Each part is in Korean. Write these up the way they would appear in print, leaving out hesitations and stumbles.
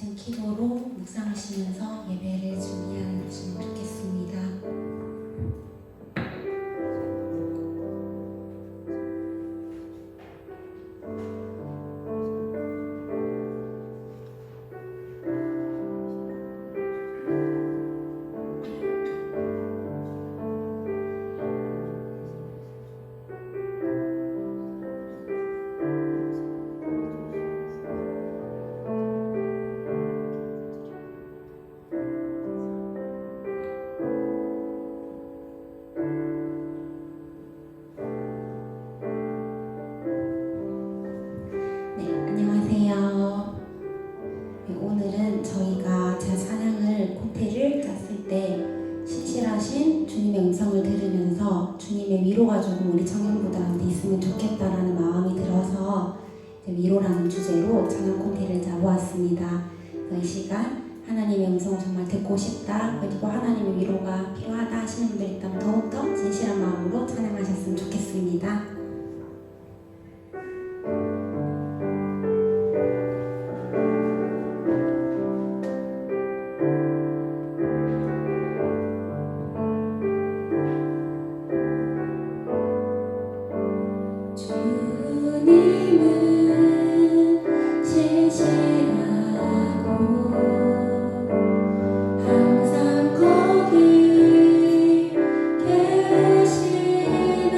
같은 기도로 묵상하시면서 예배를 준비하시면 좋겠습니다. 안녕하세요. 오늘은 저희가 제가 찬양을 콘테를 짰을 때 신실하신 주님의 음성을 들으면서 주님의 위로가 조금 우리 청년부들한테 있으면 좋겠다라는 마음이 들어서 위로라는 주제로 찬양 콘테를 짜보았습니다. 이 시간 하나님의 음성을 정말 듣고 싶다, 그리고 하나님의 위로가 필요하다 하시는 분들 있다면 더욱더 진실한 마음으로 찬양하셨으면 좋겠습니다. 계시네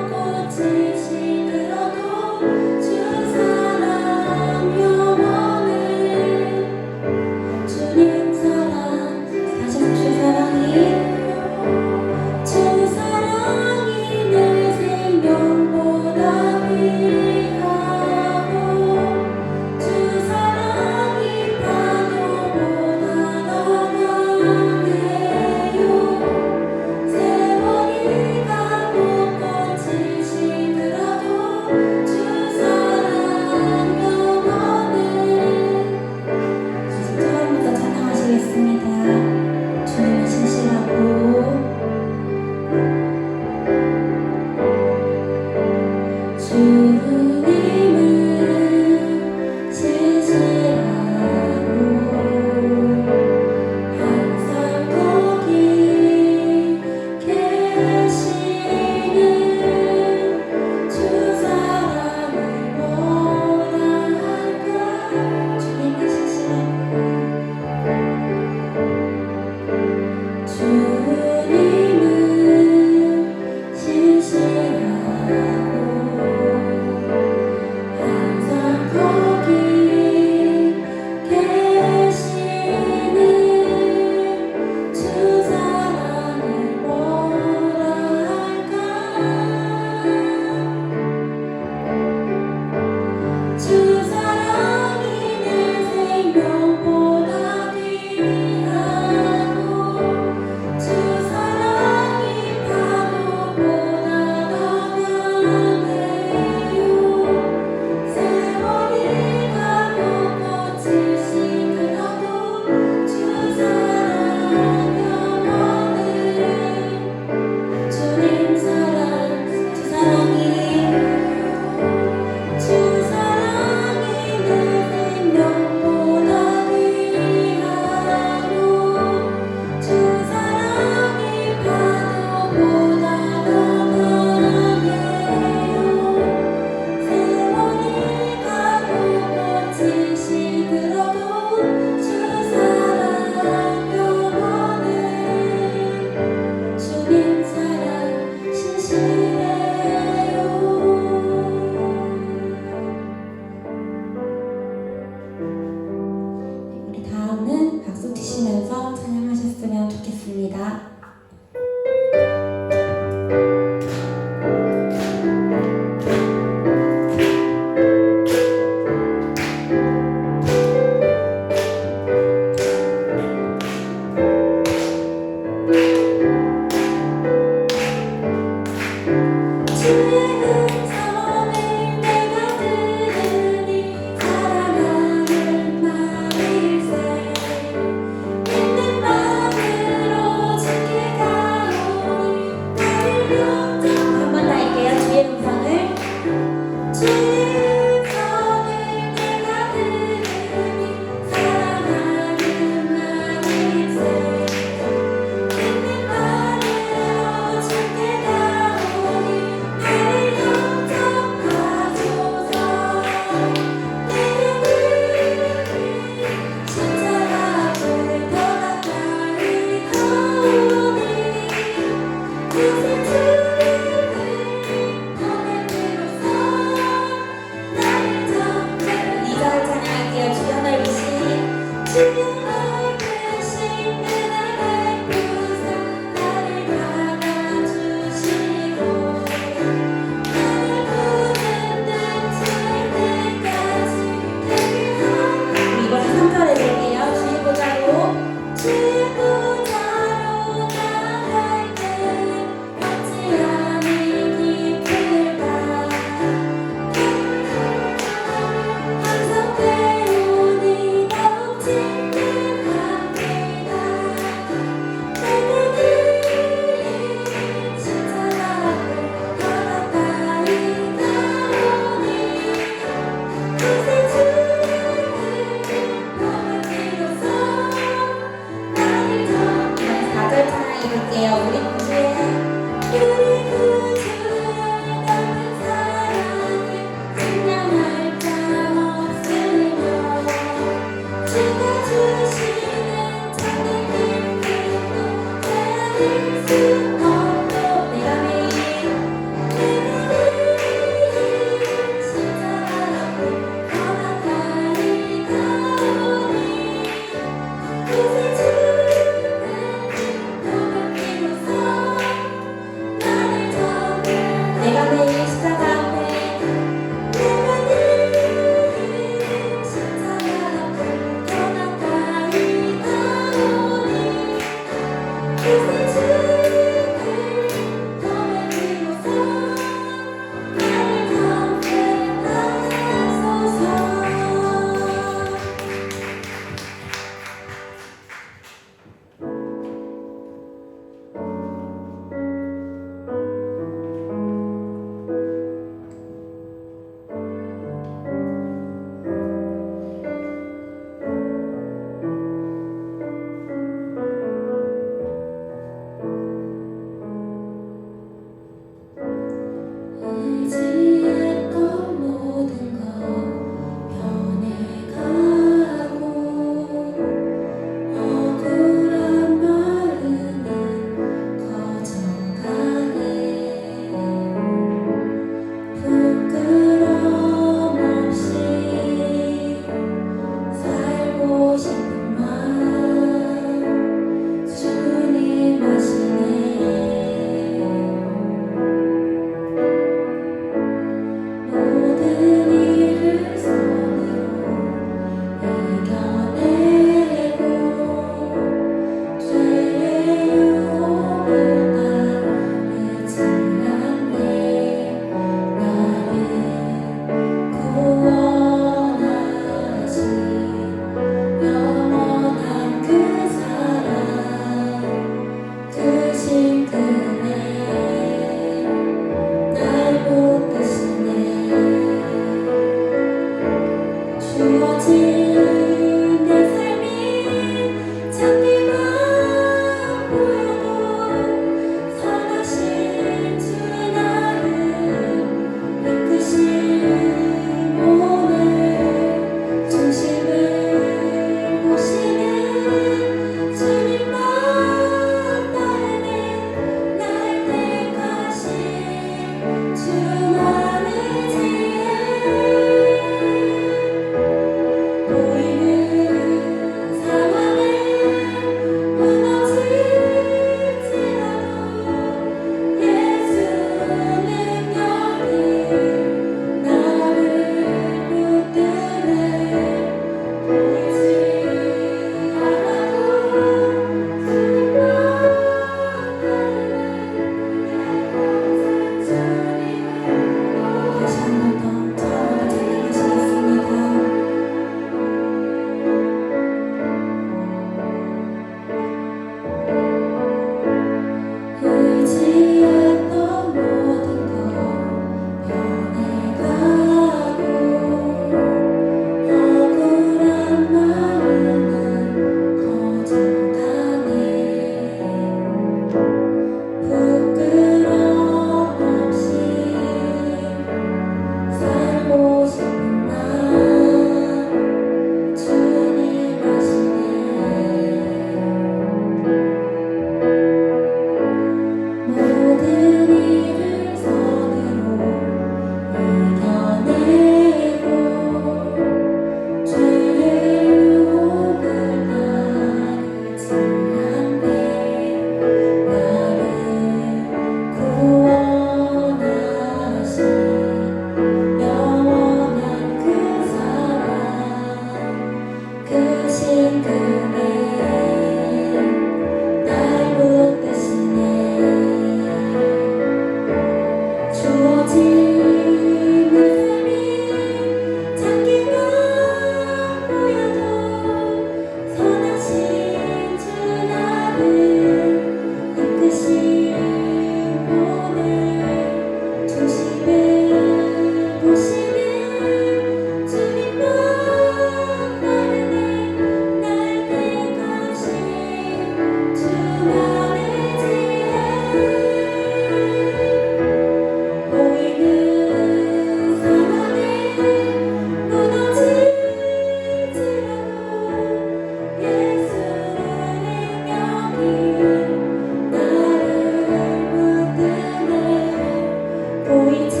보이지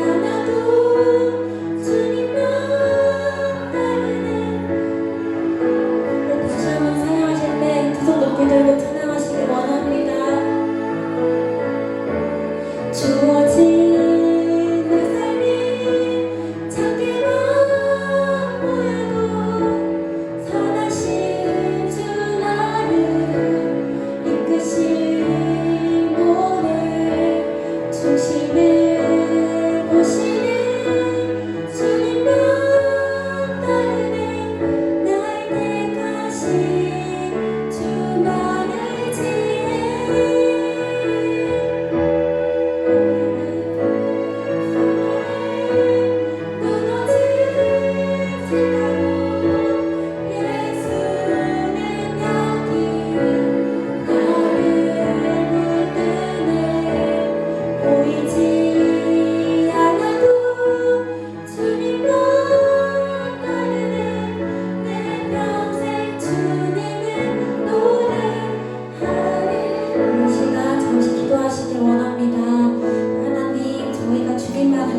않아도 주님만 따르네. 다시 한번 찬양하실 때 두 손 높이 들고 찬양하시기 원합니다. 주어진 내 삶이 작게만 보여도 선하신 주 나를 이끄신 오늘 중심을 보시는 주님만 따르네. 날 택하신 주만을 지혜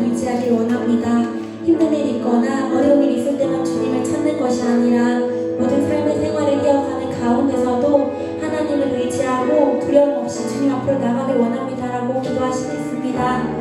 의지하길 원합니다. 힘든 일 있거나 어려운 일 있을 때만 주님을 찾는 것이 아니라 모든 삶의 생활을 이어가는 가운데서도 하나님을 의지하고 두려움 없이 주님 앞으로 나가길 원합니다라고 기도하시겠습니다.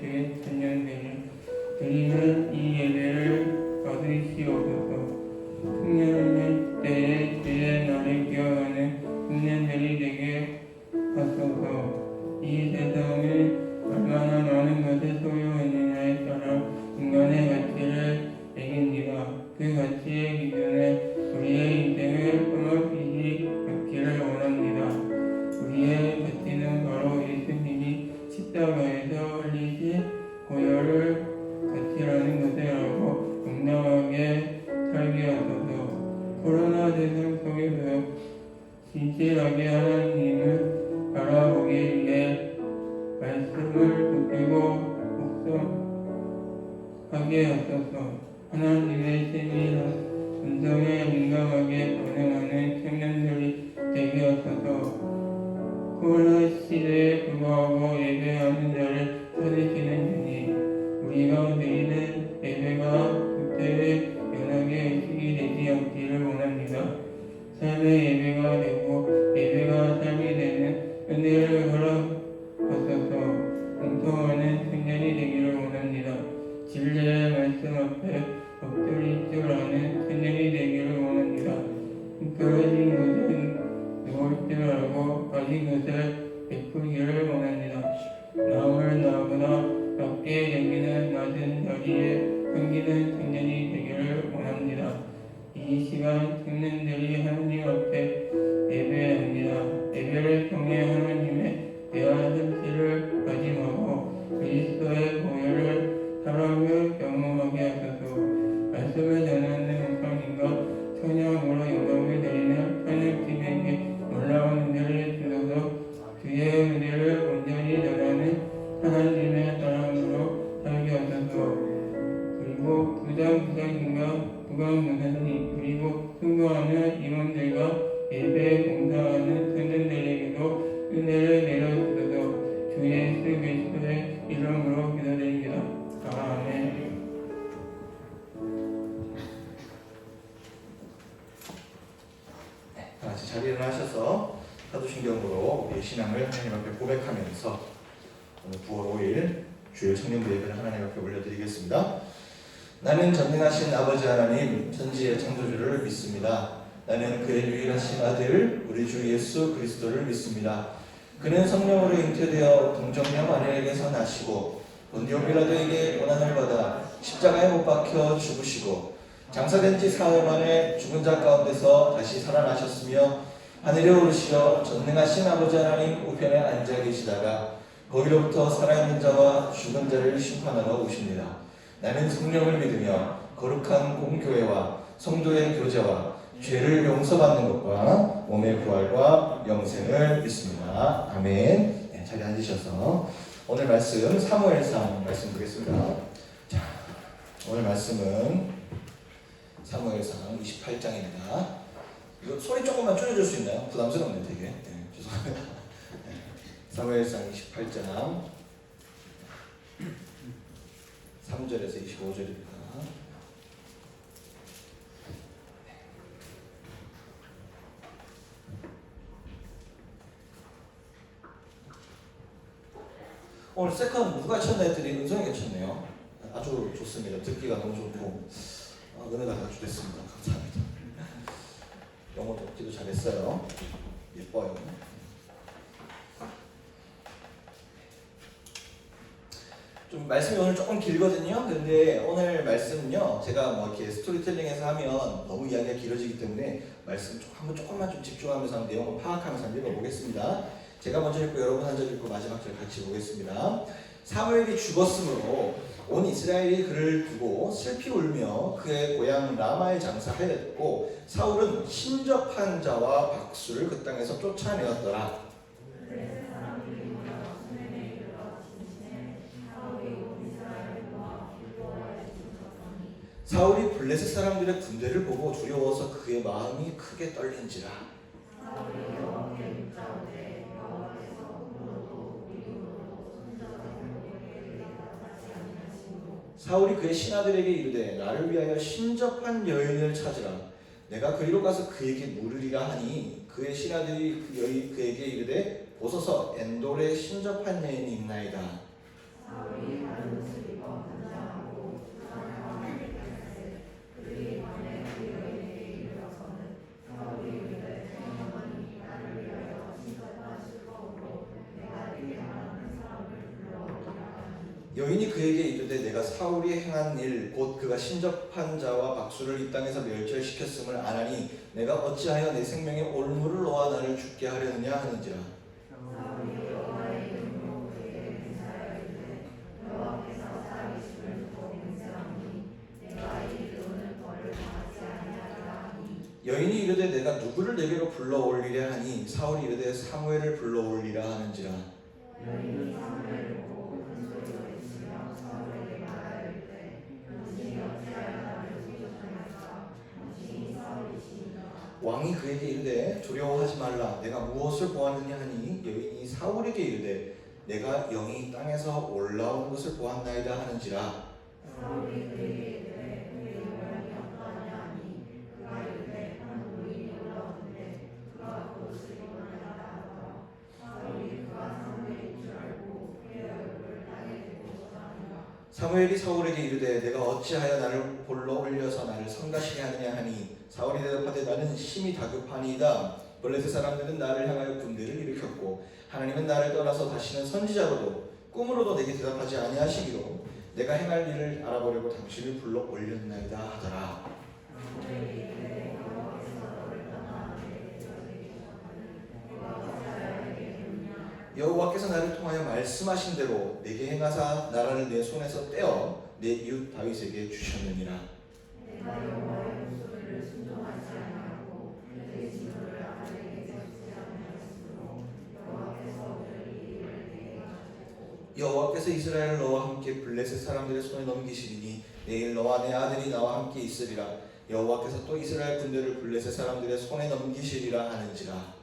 주의 천년되니 주님은 이 예배를 받으시옵소서. 풍년의 때에 주의 날을 기억하는 청년들이 되게 하소서. 이 세상에 얼마나 많은 것을 소유했느냐에 따라 인간의 가치를 매깁니다. 그 가치의 기준에 우리의 인생을 끊임없이 갖기를 원합니다. 우리의 가치는 바로 예수님이 십자가에서 흘리신 보혈을 가치라는 것을 알고 당당하게 살게 하소서. 코로나 세상 속에서 진실하게 하나님을 바라보기 위해 말씀을 붙들고 묵상하게 하소서. 하나님의 세밀한 음성에 민감하게 반응하는 청년들이 되게 하소서. 코로나 시대에 불구하고 예배하는 자를 찾으시는 주님, 우리가 드리는 예배가 국제의 연합의 의식이 되지 않기를 원합니다. 삶의 예배가 되고 예배가 삶이 되는 은혜를 허락하소서. 공통하는 청년이 되기를 원합니다. 진리의 말씀 앞에 엎드릴 줄 아는 청년이 되기를 원합니다. 떨어진 것은 놓을 줄 알고 가진 것을 베풀기를 원합니다. 남을 나보다 낮게 여기는 낮은 자리에 섬기는 청년이 되기를 원합니다. 이 시간 청년들이 하나님 앞에 예배합니다. 예배를 통해 하나님의 대한 현실을 다짐하고 그리스도의 보혈을 사랑을 경험하게 하소서. 말씀을 전하는 목사님과 찬양으로 영광을 드리는 찬양팀에게 놀라운 은혜를 주셔서 주의 은혜를 온전히 전하는 하나님의 사랑으로 살게 하소서. 그리고 부장님과 부강무사님 그리고 승거하는 임원들과 예배 봉사하는 청년들에게도 은혜를 내려주셔서 주 예수 그리스도의 이름으로 기도드립니다. 아멘. 다시 자리에 일어나셔서 사도신경으로 우리의 신앙을 하나님 앞에 고백하면서 오늘 9월 5일 주일 청년부 예배를 하나님 앞에 올려드리겠습니다. 나는 전능하신 아버지 하나님 천지의 창조주를 믿습니다. 나는 그의 유일하신 아들 우리 주 예수 그리스도를 믿습니다. 그는 성령으로 잉태되어 동정녀 마리아에게서 나시고 본디오 빌라도에게 고난을 받아 십자가에 못 박혀 죽으시고 장사된 지 사흘 만에 죽은 자 가운데서 다시 살아나셨으며 하늘에 오르시어 전능하신 아버지 하나님 우편에 앉아 계시다가 거기로부터 살아있는 자와 죽은 자를 심판하러 오십니다. 나는 성령을 믿으며 거룩한 공교회와 성도의 교제와 죄를 용서받는 것과 몸의 부활과 영생을 믿습니다. 아멘. 네, 자리에 앉으셔서 오늘 말씀 사무엘상 말씀 보겠습니다. 자, 오늘 말씀은 사무엘상 28장입니다. 이거 소리 조금만 줄여줄 수 있나요? 부담스럽네요, 되게. 네, 죄송합니다. 네, 사무엘상 28장 3절에서 25절입니다. 오늘 세컨 누가 쳤나 했더니 은성이가 쳤네요. 아주 좋습니다. 듣기가 너무 좋고 은혜가 아주 됐습니다. 감사합니다. 영어 듣기도 잘했어요. 예뻐요. 좀 말씀이 오늘 조금 길거든요. 근데 오늘 말씀은요, 제가 뭐 이렇게 스토리텔링해서 하면 너무 이야기가 길어지기 때문에 말씀 한번 조금만 좀 집중하면서 한번 내용을 파악하면서 한번 읽어보겠습니다. 제가 먼저 읽고 여러분 한 절 읽고 마지막 절 같이 보겠습니다. 사무엘이 죽었으므로 온 이스라엘이 그를 두고 슬피 울며 그의 고향 라마에 장사하였고 사울은 신접한 자와 박수를 그 땅에서 쫓아내었더라. 사울이 블레셋 사람들의 군대를 보고 두려워서 그의 마음이 크게 떨린지라. 사울이 그의 신하들에게 이르되 나를 위하여 신접한 여인을 찾으라. 내가 그리로 가서 그에게 물으리라 하니 그의 신하들이 그에게 이르되 보소서 엔돌에 신접한 여인이 있나이다. 여인이 그에게 이르되 내가 사울이 행한 일 곧 그가 신접한 자와 박수를 이 땅에서 멸절시켰음을 아나니 내가 어찌하여 내 생명에 올무를 놓아 나를 죽게 하려느냐 하는지라. 여인이 이르되 내가 누구를 내게로 불러올리랴 하니 사울이 이르되 사무엘을 불러올리라 하는지라. 왕이 그에게 이르되 두려워하지 말라 내가 무엇을 보았느냐 하니 여인이 사울에게 이르되 내가 영이 땅에서 올라오는 것을 보았나이다 하는지라. 사무엘이 사울에게 이르되 내가 어찌하여 나를 볼러 올려서 나를 성가시게 하느냐 하니 사울이 대답하되 나는 심히 다급하니이다. 블레셋 사람들은 나를 향하여 군대를 일으켰고 하나님은 나를 떠나서 다시는 선지자로도 꿈으로도 내게 대답하지 아니하시기로 내가 행할 일을 알아보려고 당신을 불러 올렸나이다 하더라. 여호와께서 나를 통하여 말씀하신 대로 내게 행하사 나라를 내 손에서 떼어 내 이웃 다윗에게 주셨느니라. 여호와께서 이스라엘을 너와 함께 블레셋 사람들의 손에 넘기시리니 내일 너와 내 아들이 나와 함께 있으리라. 여호와께서 또 이스라엘 군대를 블레셋 사람들의 손에 넘기시리라 하는지라.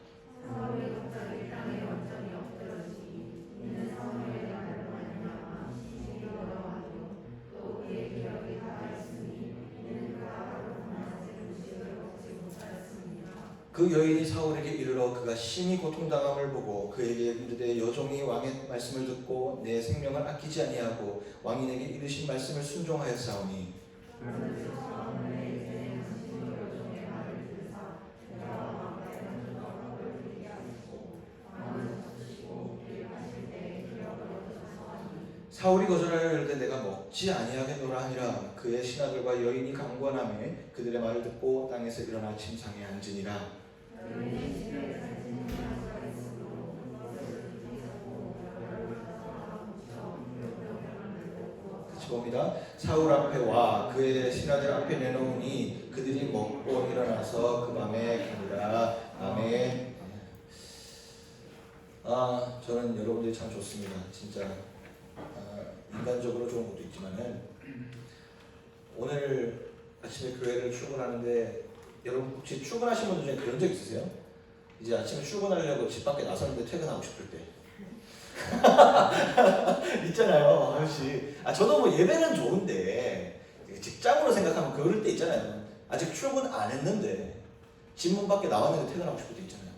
그 여인이 사울에게 이르러 그가 심히 고통당함을 보고 그에게 이르되 여종이 왕의 말씀을 듣고 내 생명을 아끼지 아니하고 왕이 내게 이르신 말씀을 순종하였사오니 사울이 거절하여 이르되 내가 먹지 아니하겠노라 하니라. 그의 신하들과 여인이 강권하매 그들의 말을 듣고 땅에서 일어나 침상에 앉으니라. 같이 봅니다. 사울 앞에 와 그의 신하들 앞에 내놓으니 그들이 먹고 일어나서 그 밤에 가니라. 아멘. 저는 여러분들이 참 좋습니다. 진짜 인간적으로 좋은 것도 있지만은 오늘 아침에 교회를 출근하는데 여러분 혹시 출근하신 분들 중에 그런 적 있으세요? 이제 아침에 출근하려고 집 밖에 나서는데 퇴근하고 싶을 때 있잖아요. 혹시 저도 뭐 예배는 좋은데 직장으로 생각하면 그럴 때 있잖아요. 아직 출근 안 했는데 집 문 밖에 나왔는데 퇴근하고 싶을 때 있잖아요.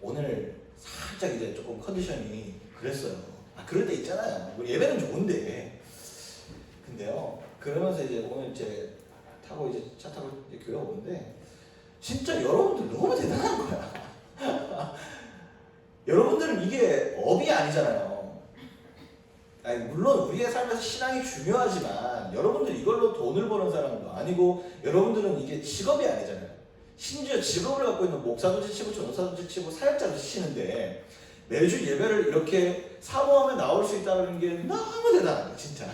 오늘 살짝 이제 조금 컨디션이 그랬어요. 그럴 때 있잖아요. 예배는 좋은데 근데요. 그러면서 이제 오늘 이제 타고 이제 차 타고 이제 교회 오는데 진짜 여러분들 너무 대단한 거야. 여러분들은 이게 업이 아니잖아요. 물론 우리의 삶에서 신앙이 중요하지만 여러분들 이걸로 돈을 버는 사람도 아니고 여러분들은 이게 직업이 아니잖아요. 심지어 직업을 갖고 있는 목사도 지치고 전도사도 지치고 사역자도 지치는데 매주 예배를 이렇게 사모하며 나올 수 있다는 게 너무 대단한 거야 진짜.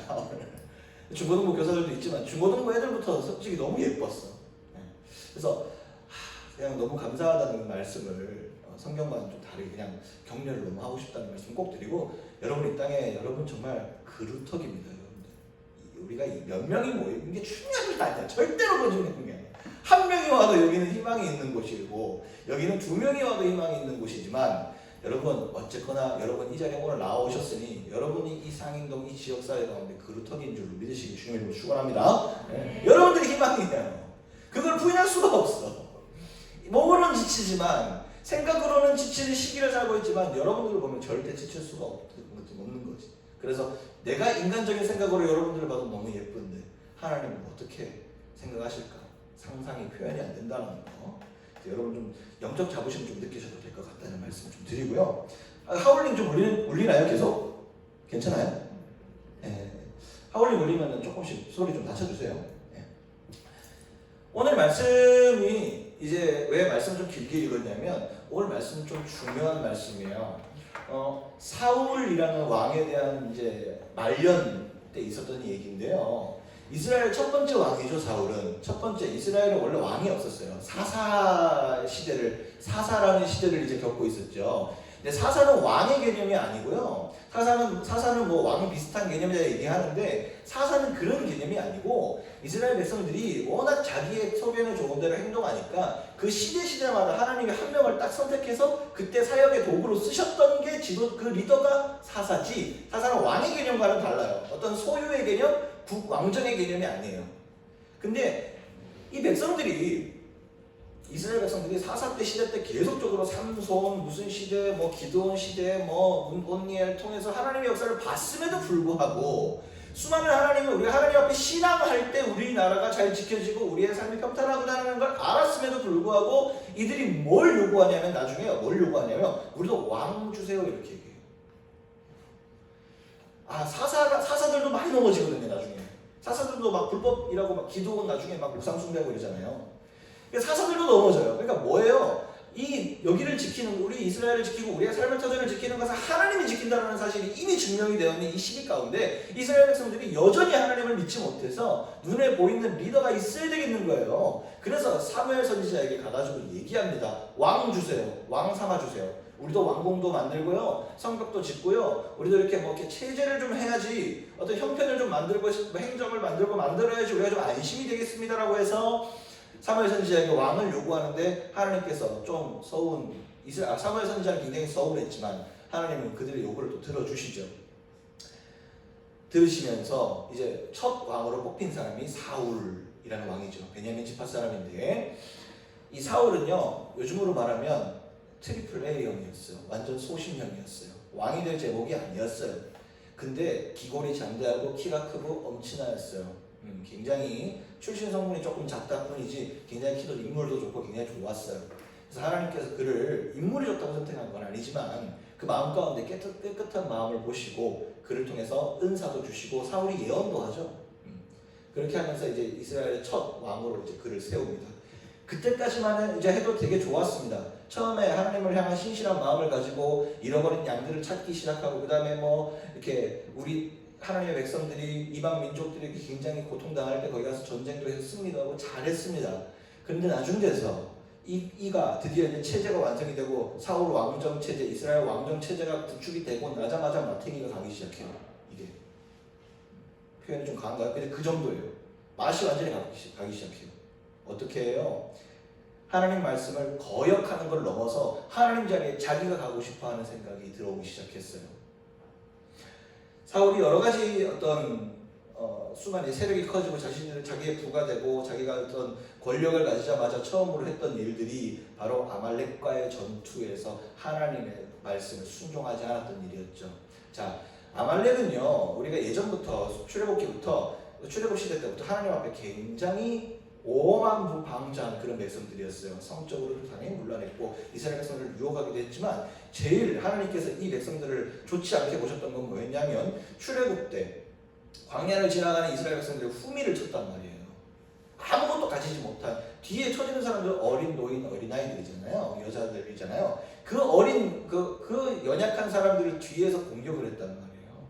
중고등부 교사들도 있지만 중고등부 애들부터 솔직히 너무 예뻤어. 그래서 그냥 너무 감사하다는 말씀을 성경과는 좀 다르게 그냥 격려를 너무 하고 싶다는 말씀 꼭 드리고 여러분 이 땅에 여러분 정말 그루터기입니다. 여러분들 우리가 몇 명이 모이는 게 중요한 게 아니야. 절대로 그거 중요한 게 아니야. 한 명이 와도 여기는 희망이 있는 곳이고 여기는 두 명이 와도 희망이 있는 곳이지만 여러분 어쨌거나 여러분 이 자리에 오늘 나오셨으니 여러분이 이 상인동 이 지역사회 가운데 그루터기인 줄 믿으시기 주님으로 축원합니다. 네. 여러분들이 희망이에요. 그걸 부인할 수가 없어. 몸으로는 지치지만 생각으로는 지치는 시기를 살고 있지만 여러분들을 보면 절대 지칠 수가 없는 거지. 그래서 내가 인간적인 생각으로 여러분들을 봐도 너무 예쁜데 하나님은 어떻게 생각하실까? 상상이 표현이 안 된다는 거. 여러분 좀 영적 자부심 좀 느끼셔도 될 것 같다는 말씀 좀 드리고요. 하울링 좀 울리나요? 계속? 괜찮아요? 네. 하울링 울리면 조금씩 소리 좀 낮춰주세요. 네. 오늘 말씀이 이제 왜 말씀 좀 길게 읽었냐면 오늘 말씀은 좀 중요한 말씀이에요. 사울이라는 왕에 대한 이제 말년 때 있었던 얘기인데요. 이스라엘 첫 번째 왕이죠. 사울은 첫 번째 이스라엘은 원래 왕이 없었어요. 사사라는 시대를 이제 겪고 있었죠. 근데 사사는 왕의 개념이 아니고요. 사사는 뭐 왕이 비슷한 개념이라 얘기하는데 사사는 그런 개념이 아니고 이스라엘 백성들이 워낙 자기의 소견에 좋은 대로 행동하니까 그 시대마다 하나님이 한 명을 딱 선택해서 그때 사역의 도구로 쓰셨던 게 그 리더가 사사지. 사사는 왕의 개념과는 달라요. 어떤 소유의 개념, 왕정의 개념이 아니에요. 근데 이 백성들이 이스라엘 백성들이 사사 때 시대 때 계속적으로 삼손 무슨 시대 뭐 기드온 시대 뭐 온니엘 통해서 하나님의 역사를 봤음에도 불구하고 수많은 하나님을 우리가 하나님 앞에 신앙할 때 우리나라가 잘 지켜지고 우리의 삶이 평탄하구나라는 걸 알았음에도 불구하고 이들이 뭘 요구하냐면 나중에 뭘 요구하냐면 우리도 왕 주세요 이렇게 얘기해요. 사사들도 많이 넘어지거든요. 나중에 사사들도 막 불법이라고 막 기도원 나중에 막 우상 숭배하고 이러잖아요. 사사들도 넘어져요. 그러니까 뭐예요? 이 여기를 지키는 우리 이스라엘을 지키고 우리의 삶의 터전을 지키는 것은 하나님이 지킨다는 사실이 이미 증명이 되어 있는 이 시기 가운데 이스라엘 백성들이 여전히 하나님을 믿지 못해서 눈에 보이는 리더가 있어야 되겠는 거예요. 그래서 사무엘 선지자에게 가가지고 얘기합니다. 왕 주세요. 왕 삼아 주세요. 우리도 왕궁도 만들고요, 성벽도 짓고요, 우리도 이렇게 뭐 이렇게 체제를 좀 해야지, 어떤 형편을 좀 만들고 행정을 만들어야지 우리가 좀 안심이 되겠습니다라고 해서 사무엘 선지자에게 왕을 요구하는데 하나님께서 좀 사무엘 선지자는 굉장히 서운했지만 하나님은 그들의 요구를 또 들어주시죠. 들으시면서 이제 첫 왕으로 뽑힌 사람이 사울이라는 왕이죠. 베냐민 지파 사람인데 이 사울은요 요즘으로 말하면 트리플 A형이었어요. 완전 소심형이었어요. 왕이 될 제목이 아니었어요. 근데 기골이 장대하고 키가 크고 엄친아였어요. 굉장히 출신 성분이 조금 작다 뿐이지 굉장히 키도 인물도 좋고 굉장히 좋았어요. 그래서 하나님께서 그를 인물이 좋다고 선택한 건 아니지만 그 마음 가운데 깨끗한 마음을 보시고 그를 통해서 은사도 주시고 사울이 예언도 하죠. 그렇게 하면서 이제 이스라엘의 첫 왕으로 이제 그를 세웁니다. 그때까지만 이제 해도 되게 좋았습니다. 처음에 하나님을 향한 신실한 마음을 가지고 잃어버린 양들을 찾기 시작하고 그 다음에 뭐 이렇게 우리 하나님의 백성들이 이방 민족들에게 굉장히 고통당할 때 거기 가서 전쟁도 해서 승리도 하고 잘했습니다. 그런데 나중 돼서 이가 드디어 이제 체제가 완성이 되고 사울 왕정 체제, 이스라엘 왕정 체제가 구축이 되고 나자마자 마탱이가 가기 시작해요. 이게 표현이 좀 강한가요? 근데 그 정도예요. 맛이 완전히 가기 시작해요. 어떻게 해요? 하나님 말씀을 거역하는 걸 넘어서 하나님 자리에 자기가 가고 싶어하는 생각이 들어오기 시작했어요. 사울이 여러 가지 어떤 수많은 세력이 커지고 자기의 부가 되고 자기가 어떤 권력을 가지자마자 처음으로 했던 일들이 바로 아말렉과의 전투에서 하나님의 말씀을 순종하지 않았던 일이었죠. 자, 아말렉은요 우리가 예전부터 출애굽 시대 때부터 하나님 앞에 굉장히 오만부방자한 그런 백성들이었어요. 성적으로도 당연히 문란했고 이스라엘 백성들을 유혹하기도 했지만 제일 하나님께서 이 백성들을 좋지 않게 보셨던 건 뭐였냐면 출애굽 때 광야를 지나가는 이스라엘 백성들의 후미를 쳤단 말이에요. 아무것도 가지지 못한 뒤에 쳐지는 사람들은 어린 노인, 어린아이들이잖아요. 여자들이잖아요. 그 연약한 사람들을 뒤에서 공격을 했단 말이에요.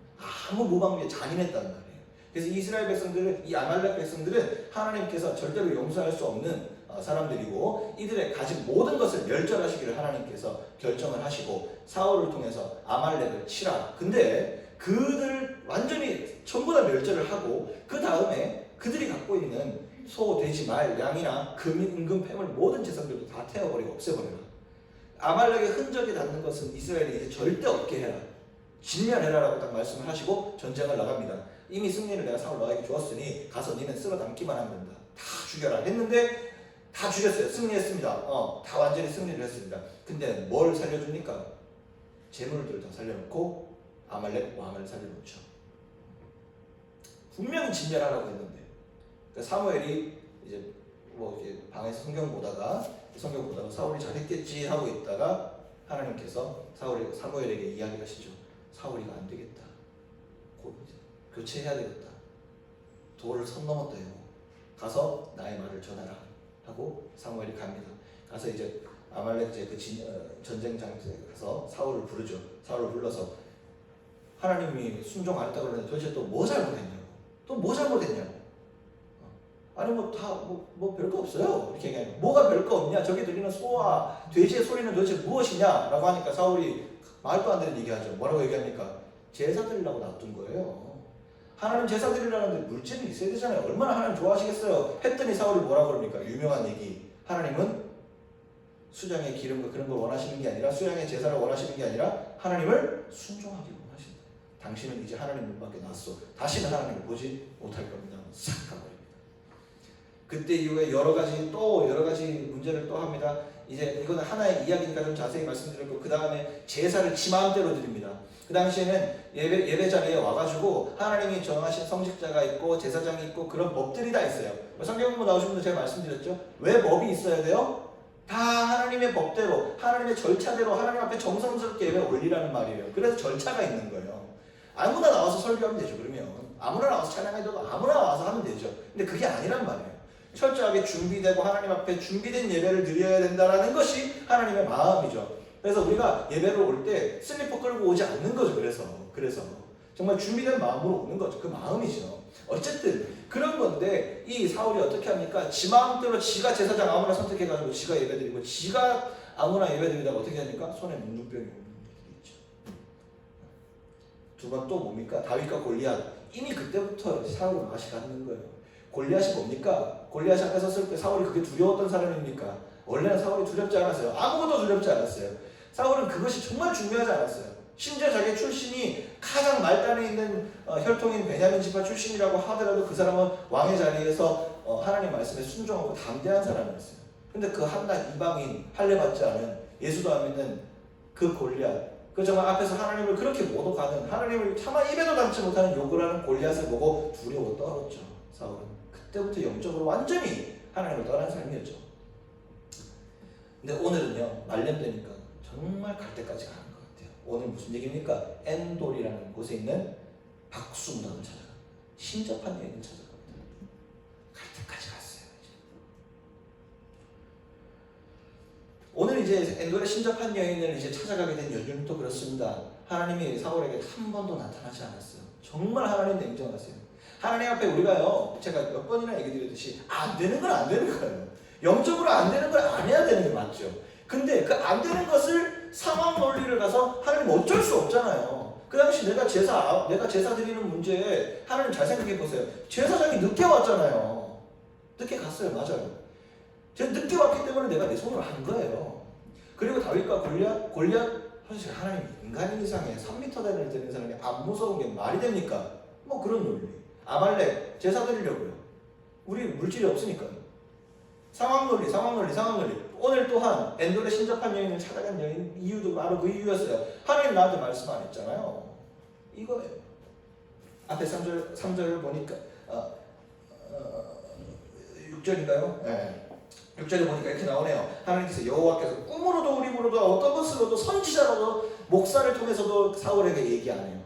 아무 무방비에 잔인했단 말이에요. 그래서 이스라엘 백성들은 이 아말렉 백성들은 하나님께서 절대로 용서할 수 없는 사람들이고 이들의 가진 모든 것을 멸절하시기를 하나님께서 결정을 하시고 사울을 통해서 아말렉을 치라. 근데 그들 완전히 전부 다 멸절을 하고 그 다음에 그들이 갖고 있는 소, 돼지, 말, 양이나 금, 은금, 폐물 모든 재산들도 다 태워버리고 없애버려라. 아말렉의 흔적이 닿는 것은 이스라엘이 이제 절대 없게 해라. 진멸해라라고 딱 말씀을 하시고 전쟁을 나갑니다. 이미 승리를 내가 사울 너에게 주었으니 가서 니는 쓸어 담기만 하면 된다. 다 죽여라 했는데 다 죽였어요. 승리했습니다. 다 완전히 승리를 했습니다. 근데 뭘 살려줍니까? 재물들 다 살려놓고 아말렉 왕을 살려놓죠. 분명히 진멸하라고 했는데 그러니까 사무엘이 이제 뭐 이렇게 방에서 성경 보다가 사울이 잘했겠지 하고 있다가 하나님께서 사무엘에게 이야기하시죠. 사울이가 안 되겠다. 곧 이제 교체해야 되겠다. 도를 선 넘었다 이거. 가서 나의 말을 전하라 하고 사무엘이 갑니다. 가서 이제 아말렉 그 전쟁 장소에 가서 사울을 부르죠. 사울을 불러서 하나님이 순종 안 했다고 그러는데 도대체 또 뭐 잘못했냐고. 또 뭐 잘못했냐고. 아니 뭐 별거 없어요. 이렇게 얘기하니까 뭐가 별거 없냐. 저기 들리는 소와 돼지의 소리는 도대체 무엇이냐라고 하니까 사울이 말도 안 되는 얘기하죠. 뭐라고 얘기합니까? 제사 드리려고 놔둔 거예요. 하나님 제사 드리려는데 물질이 있어야 되잖아요. 얼마나 하나님 좋아하시겠어요. 했더니 사울이 뭐라고 그럽니까? 유명한 얘기. 하나님은 수장의 기름과 그런 걸 원하시는 게 아니라 수양의 제사를 원하시는 게 아니라 하나님을 순종하기 원하신다. 당신은 이제 하나님 눈밖에 났어. 다시는 하나님을 보지 못할 겁니다. 싹 가버립니다. 그때 이후에 여러 가지 문제를 또 합니다. 이제 이거는 하나의 이야기니까 좀 자세히 말씀드렸고 그 다음에 제사를 지 마음대로 드립니다. 그 당시에는 예배 자리에 와가지고 하나님이 정하신 성직자가 있고 제사장이 있고 그런 법들이 다 있어요. 성경 공부 나오신 분들 제가 말씀드렸죠. 왜 법이 있어야 돼요? 다 하나님의 법대로 하나님의 절차대로 하나님 앞에 정성스럽게 예배 올리라는 말이에요. 그래서 절차가 있는 거예요. 아무나 나와서 설교하면 되죠. 그러면 아무나 나와서 찬양해도 아무나 나와서 하면 되죠. 근데 그게 아니란 말이에요. 철저하게 준비되고 하나님 앞에 준비된 예배를 드려야 된다는 것이 하나님의 마음이죠. 그래서 우리가 예배를 올 때 슬리퍼 끌고 오지 않는 거죠. 그래서 정말 준비된 마음으로 오는 거죠. 그 마음이죠. 어쨌든 그런 건데 이 사울이 어떻게 합니까? 지 마음대로 지가 제사장 아무나 선택해가지고 지가 예배드리고 지가 아무나 예배드리다가 어떻게 합니까? 손에 문둥병이 오는 일이 있죠. 두 번 또 뭡니까? 다윗과 골리앗. 이미 그때부터 사울은 맛이 갔는 거예요. 골리앗이 뭡니까? 골리앗이 앞에 섰을 때 사울이 그게 두려웠던 사람입니까? 원래는 사울이 두렵지 않았어요. 아무것도 두렵지 않았어요. 사울은 그것이 정말 중요하지 않았어요. 심지어 자기 출신이 가장 말단에 있는 혈통인 베냐민 지파 출신이라고 하더라도 그 사람은 왕의 자리에서 하나님 말씀에 순종하고 담대한 사람이었어요. 근데 그 한낱 이방인 할례받지 않은 예수도 안 믿는 그 골리앗, 그 정말 앞에서 하나님을 그렇게 모독하는 하나님을 차마 입에도 담지 못하는 욕을 하는 골리앗을 보고 두려워 떨었죠. 사울은 그때부터 영적으로 완전히 하나님을 떠난 삶이었죠. 근데 오늘은요 말년되니까 정말 갈 때까지 가는 것 같아요. 오늘 무슨 얘기입니까? 엔돌이라는 곳에 있는 박수무당을 찾아갑니다. 신접한 여인을 찾아갑니다. 갈 때까지 갔어요. 오늘 이제 엔돌의 신접한 여인을 이제 찾아가게 된 연유는 또 그렇습니다. 하나님이 사울에게 한 번도 나타나지 않았어요. 정말 하나님 냉정하세요. 하나님 앞에 우리가요, 제가 몇 번이나 얘기 드렸듯이 안 되는 건 안 되는 거예요. 영적으로 안 되는 걸 안 해야 되는 게 맞죠. 근데 그 안 되는 것을 상황 논리를 가서 하나님 어쩔 수 없잖아요. 그 당시 내가 제사 드리는 문제에 하나님 잘 생각해 보세요. 제사장이 늦게 왔잖아요. 늦게 갔어요. 맞아요. 제가 늦게 왔기 때문에 내가 내 손으로 한 거예요. 그리고 다윗과 골리앗 사실 하나님 인간인 이상의 3m 단위를 드리는 사람이 안 무서운 게 말이 됩니까? 뭐 그런 논리. 아말렉 제사 드리려고요. 우리 물질이 없으니까요. 상황 논리. 오늘 또한 엔돌의 신접한 여인을 찾아간 여인 이유도 바로 그 이유였어요. 하나님 나한테 말씀 안 했잖아요. 이거예요. 앞에 3절 보니까 6절인가요? 네. 6절에 보니까 이렇게 나오네요. 하나님께서 여호와께서 꿈으로도 우림으로도 어떤 것으로도 선지자로도 목사를 통해서도 사울에게 얘기 안 해요.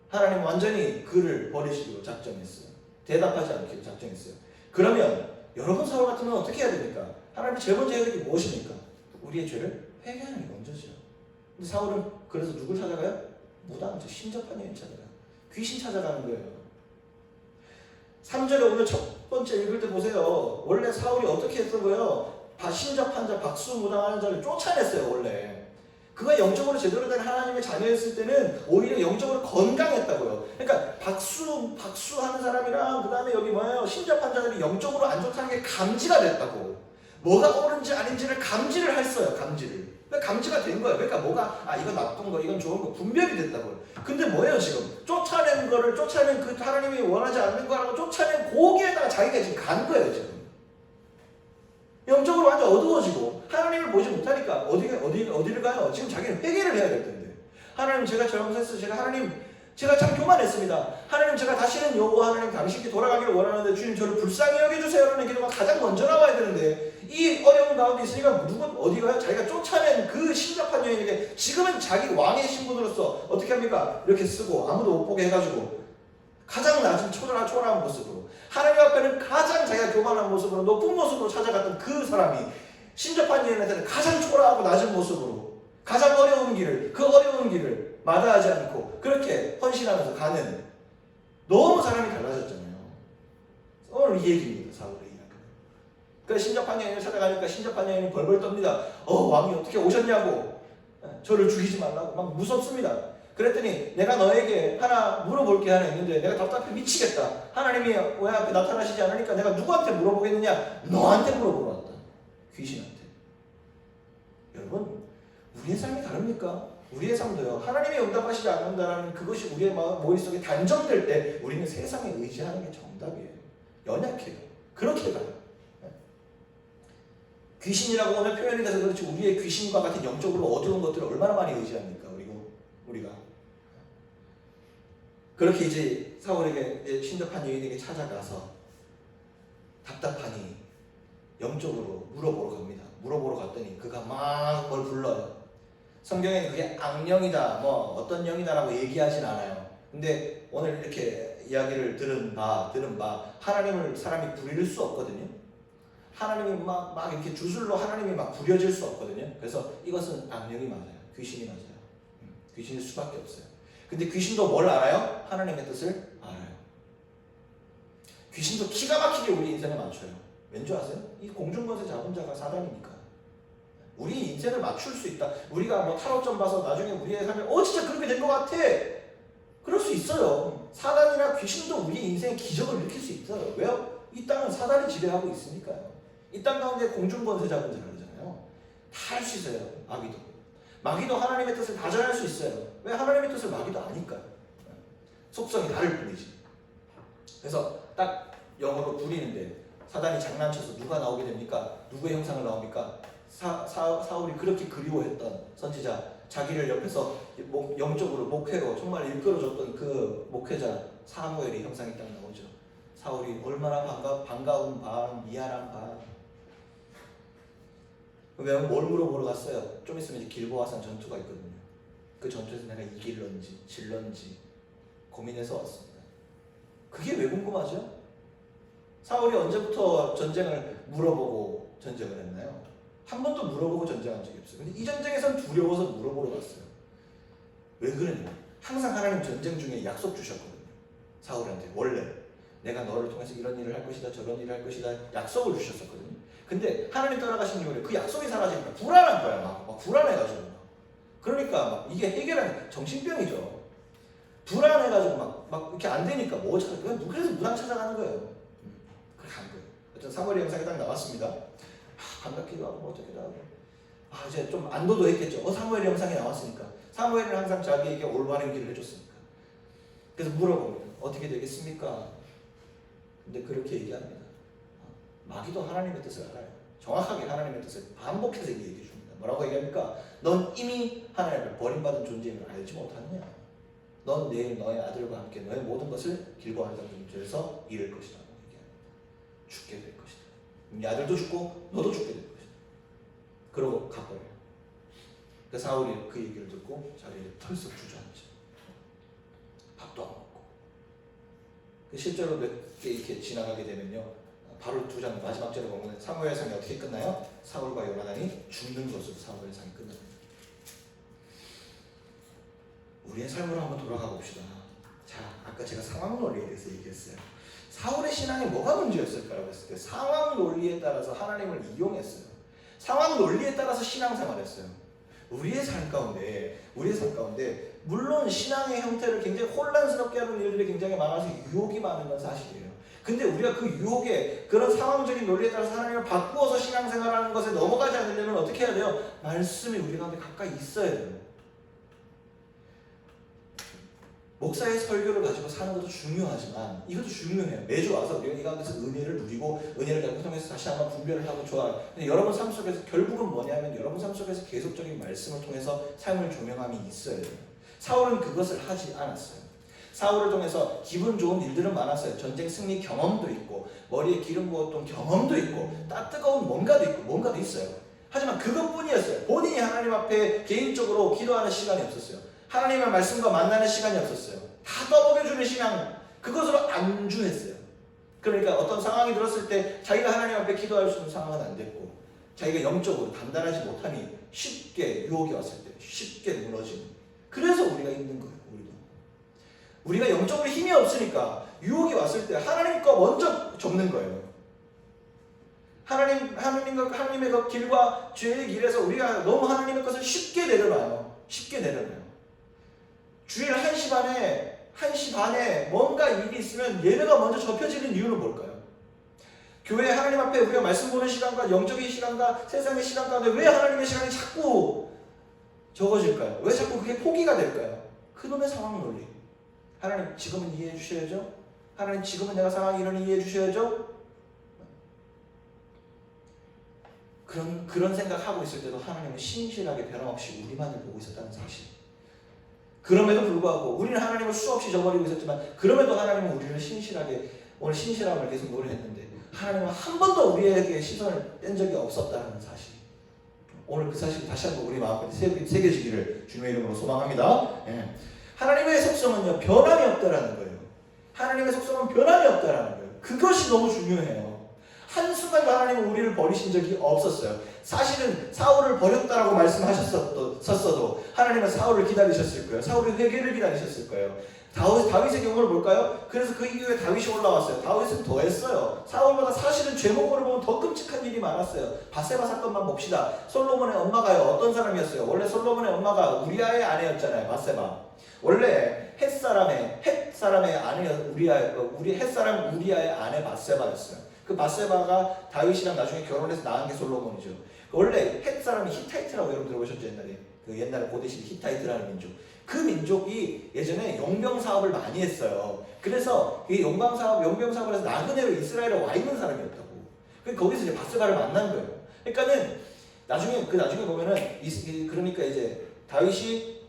하나님 완전히 그를 버리시기로 작정했어요. 대답하지 않기로 작정했어요. 그러면 여러분 사울 같으면 어떻게 해야 됩니까? 하나님이 제일 먼저 해야 될 게 무엇입니까? 우리의 죄를 회개하는 게 먼저죠. 근데 사울은 그래서 누굴 찾아가요? 무당, 신접한 여인 찾아가요. 귀신 찾아가는 거예요. 3절에 오늘 첫 번째 읽을 때 보세요. 원래 사울이 어떻게 했던 거예요? 신접한 자, 박수무당하는 자를 쫓아냈어요. 원래. 그가 영적으로 제대로 된 하나님의 자녀였을 때는 오히려 영적으로 건강했다고요. 그러니까 박수하는 사람이랑 그 다음에 여기 뭐예요? 신접한 자들이 영적으로 안 좋다는 게 감지가 됐다고. 뭐가 옳은지 아닌지를 감지를 했어요. 그러니까 감지가 된 거예요. 그러니까 뭐가 이건 나쁜 거, 이건 좋은 거 분별이 됐다고요. 근데 뭐예요 지금? 쫓아낸 그 하나님이 원하지 않는 거라고 쫓아낸 거기에다가 자기가 지금 간 거예요 지금. 영적으로 완전 어두워지고 하나님을 보지 못하니까 어디를 가요? 지금 자기는 회개를 해야 될 텐데. 하나님 제가 잘못했어요. 제가 참 교만했습니다. 하나님 제가 다시는 하나님 당신께 돌아가기를 원하는데 주님 저를 불쌍히 여겨주세요 라는 기도가 가장 먼저 나와야 되는데 이 어려운 가운데 있으니까 누군 어디 가요? 자기가 쫓아낸 그 신접한 여인에게 지금은 자기 왕의 신분으로서 어떻게 합니까? 이렇게 쓰고 아무도 못 보게 해가지고 가장 낮은 초라한 모습으로 하나님 앞에는 가장 자기가 교만한 모습으로 높은 모습으로 찾아갔던 그 사람이 신접한 여인한테는 가장 초라하고 낮은 모습으로 가장 어려운 길을 마다하지 않고 그렇게 헌신하면서 가는 너무 사람이 달라졌잖아요. 오늘 이 얘기입니다. 사울의 이야기. 그래서 신접한 여인을 찾아가니까 신접한 여인이 벌벌 떱니다. 왕이 어떻게 오셨냐고 저를 죽이지 말라고 막 무섭습니다. 그랬더니 내가 너에게 하나 물어볼 게 하나 있는데 내가 답답해 미치겠다. 하나님이 왜 앞에 나타나시지 않으니까 내가 누구한테 물어보겠느냐? 너한테 물어보러 왔다. 귀신한테. 여러분 우리의 삶이 다릅니까? 우리의 삶도요. 하나님이 응답하시지 않는다는 그것이 우리의 머릿속에 단정될 때 우리는 세상에 의지하는 게 정답이에요. 연약해요. 그렇게 가요. 귀신이라고 오늘 표현이 돼서 그렇지 우리의 귀신과 같은 영적으로 어두운 것들을 얼마나 많이 의지합니까? 우리가 그렇게 이제 사울에게 신접한 여인에게 찾아가서 답답하니 영적으로 물어보러 갑니다. 물어보러 갔더니 그가 막 뭘 불러요. 성경에는 그게 악령이다, 어떤 영이다라고 얘기하진 않아요. 근데 오늘 이렇게 이야기를 들은 바 하나님을 사람이 부릴 수 없거든요. 하나님이 막 이렇게 주술로 하나님이 막 부려질 수 없거든요. 그래서 이것은 악령이 맞아요. 귀신이 맞아요. 귀신일 수밖에 없어요. 근데 귀신도 뭘 알아요? 하나님의 뜻을 알아요. 귀신도 기가 막히게 우리 인생을 맞춰요. 왠지 아세요? 이 공중권세 잡은 자가 사단이니까. 우리 인생을 맞출 수 있다. 우리가 타로점 봐서 나중에 우리의 삶에 진짜 그렇게 된 것 같아. 그럴 수 있어요. 사단이나 귀신도 우리 인생에 기적을 일으킬 수 있어요. 왜요? 이 땅은 사단이 지배하고 있으니까요. 이 땅 가운데 공중권세 잡은 자잖아요. 다 할 수 있어요. 마귀도 하나님의 뜻을 다 전할 수 있어요. 왜? 하나님의 뜻을 마귀도 아니까요. 속성이 다를 뿐이지. 그래서 딱 영어로 부리는데 사단이 장난쳐서 누가 나오게 됩니까? 누구의 형상을 나옵니까? 사울이 그렇게 그리워했던 선지자, 자기를 옆에서 영적으로 목회로 정말 이끌어줬던 그 목회자 사무엘의 형상이 딱 나오죠. 사울이 얼마나 반가운 반, 미안한 반. 왜 뭘 물어보러 갔어요? 좀 있으면 이제 길보아산 전투가 있거든요. 그 전투에서 내가 이길런지 질런지 고민해서 왔습니다. 그게 왜 궁금하죠? 사울이 언제부터 전쟁을 물어보고 전쟁을 했나요? 한 번도 물어보고 전쟁한 적이 없어요. 근데 이 전쟁에선 두려워서 물어보러 갔어요. 왜 그러냐? 항상 하나님 전쟁 중에 약속 주셨거든요. 사울한테 원래 내가 너를 통해서 이런 일을 할 것이다 저런 일을 할 것이다 약속을 주셨었거든요. 근데 하나님 떠나가신 이후에 그 약속이 사라지니까 불안한 거야. 막 불안해가지고 그러니까 이게 해결하는 정신병이죠. 불안해가지고 막 이렇게 안 되니까 그래서 무당 찾아가는 거예요. 그렇게 간 거예요. 어쨌든 사무엘의 영상이 딱 나왔습니다. 반갑기도 하고 어떻게도 하고 이제 좀 안도도 했겠죠. 사무엘의 영상이 나왔으니까. 사무엘은 항상 자기에게 올바른 길을 해줬으니까. 그래서 물어봅니다. 어떻게 되겠습니까? 근데 그렇게 얘기합니다. 마귀도 하나님의 뜻을 알아요. 정확하게 하나님의 뜻을 반복해서 얘기해 줍니다. 뭐라고 얘기합니까? 넌 이미 하나님 앞에 버림받은 존재임을 알지 못하느냐? 넌 내일 너의 아들과 함께 너의 모든 것을 길보아 장중에서 잃을 것이다. 얘기합니다. 죽게 될 것이다. 네 아들도 죽고 너도 죽게 될 것이다. 그러고 가버려요. 그 사울이 그 얘기를 듣고 자리에 털썩 주저앉죠. 밥도 안 먹고. 실제로 몇 개 이렇게 지나가게 되면요. 바로 두 장 마지막 절에 보면 사무엘상이 어떻게 끝나요? 사울과 요나단이 죽는 것으로 사무엘상이 끝납니다. 우리의 삶으로 한번 돌아가 봅시다. 자, 아까 제가 상황 논리에 대해서 얘기했어요. 사울의 신앙에 뭐가 문제였을까라고 했을 때 상황 논리에 따라서 하나님을 이용했어요. 상황 논리에 따라서 신앙생활했어요. 우리의 삶 가운데 물론 신앙의 형태를 굉장히 혼란스럽게 하는 일들이 굉장히 많아서 유혹이 많은 건 사실이에요. 근데 우리가 그 유혹에 그런 상황적인 논리에 따라서 하나님을 바꾸어서 신앙생활하는 것에 넘어가지 않으려면 어떻게 해야 돼요? 말씀이 우리 가운데 가까이 있어야 돼요. 목사의 설교를 가지고 사는 것도 중요하지만 이것도 중요해요. 매주 와서 우리가 이 가운데서 은혜를 누리고 은혜를 통해서 다시 한번 분별을 하고 좋아요. 근데 여러분 삶 속에서 결국은 뭐냐면 여러분 삶 속에서 계속적인 말씀을 통해서 삶을 조명함이 있어야 돼요. 사울은 그것을 하지 않았어요. 사울을 통해서 기분 좋은 일들은 많았어요. 전쟁 승리 경험도 있고 머리에 기름 부었던 경험도 있고 뜨거운 뭔가도 있어요. 하지만 그것뿐이었어요. 본인이 하나님 앞에 개인적으로 기도하는 시간이 없었어요. 하나님의 말씀과 만나는 시간이 없었어요. 다 떠먹여주는 신앙, 그것으로 안주했어요. 그러니까 어떤 상황이 들었을 때 자기가 하나님 앞에 기도할 수 있는 상황은 안 됐고 자기가 영적으로 단단하지 못하니 쉽게 유혹이 왔을 때 쉽게 무너지는, 그래서 우리가 있는 거예요. 우리가 영적으로 힘이 없으니까 유혹이 왔을 때 하나님과 먼저 접는 거예요. 하나님의 그 길과 죄의 길에서 우리가 너무 하나님의 것을 쉽게 내려놔요. 주일 1시 반에 뭔가 일이 있으면 예배가 먼저 접혀지는 이유는 뭘까요? 교회 하나님 앞에 우리가 말씀 보는 시간과 영적인 시간과 세상의 시간 가운데 왜 하나님의 시간이 자꾸 적어질까요? 왜 자꾸 그게 포기가 될까요? 그놈의 상황 논리. 하나님 지금은 이해해 주셔야죠. 하나님 지금은 내가 상황이 이러니 이해해 주셔야죠. 그런 생각하고 있을 때도 하나님은 신실하게 변함없이 우리만을 보고 있었다는 사실. 그럼에도 불구하고 우리는 하나님을 수없이 저버리고 있었지만 그럼에도 하나님은 우리를 신실하게, 오늘 신실함을 계속 노래했는데 하나님은 한 번도 우리에게 시선을 뗀 적이 없었다는 사실. 오늘 그 사실 다시 한번 우리 마음에 새겨지기를 주님의 이름으로 소망합니다. 예. 하나님의 속성은요, 변함이 없다라는 거예요. 하나님의 속성은 변함이 없다라는 거예요. 그것이 너무 중요해요. 한순간도 하나님은 우리를 버리신 적이 없었어요. 사실은 사울을 버렸다라고 말씀하셨어도 하나님은 사울을 기다리셨을 거예요. 사울의 회개를 기다리셨을 거예요. 다윗의 경우를 볼까요? 그래서 그 이후에 다윗이 올라왔어요. 다윗은 더 했어요. 사울보다 사실은 죄목으로 보면 더 끔찍한 일이 많았어요. 바세바 사건만 봅시다. 솔로몬의 엄마가요, 어떤 사람이었어요? 원래 솔로몬의 엄마가 우리아의 아내였잖아요. 바세바. 원래 헷 사람의 아내 헷사람 우리아의 아내 바세바였어요. 그 바세바가 다윗이랑 나중에 결혼해서 낳은 게 솔로몬이죠. 원래 헷 사람이 히타이트라고 여러분 들어보셨죠? 옛날에 고대 시대 히타이트라는 민족. 그 민족이 예전에 용병 사업을 많이 했어요. 그래서 이 용병 사업을 해서 나그네로 이스라엘에 와 있는 사람이었다고. 거기서 이제 바세바를 만난 거예요. 그러니까는 나중에 보면은 그러니까 이제 다윗이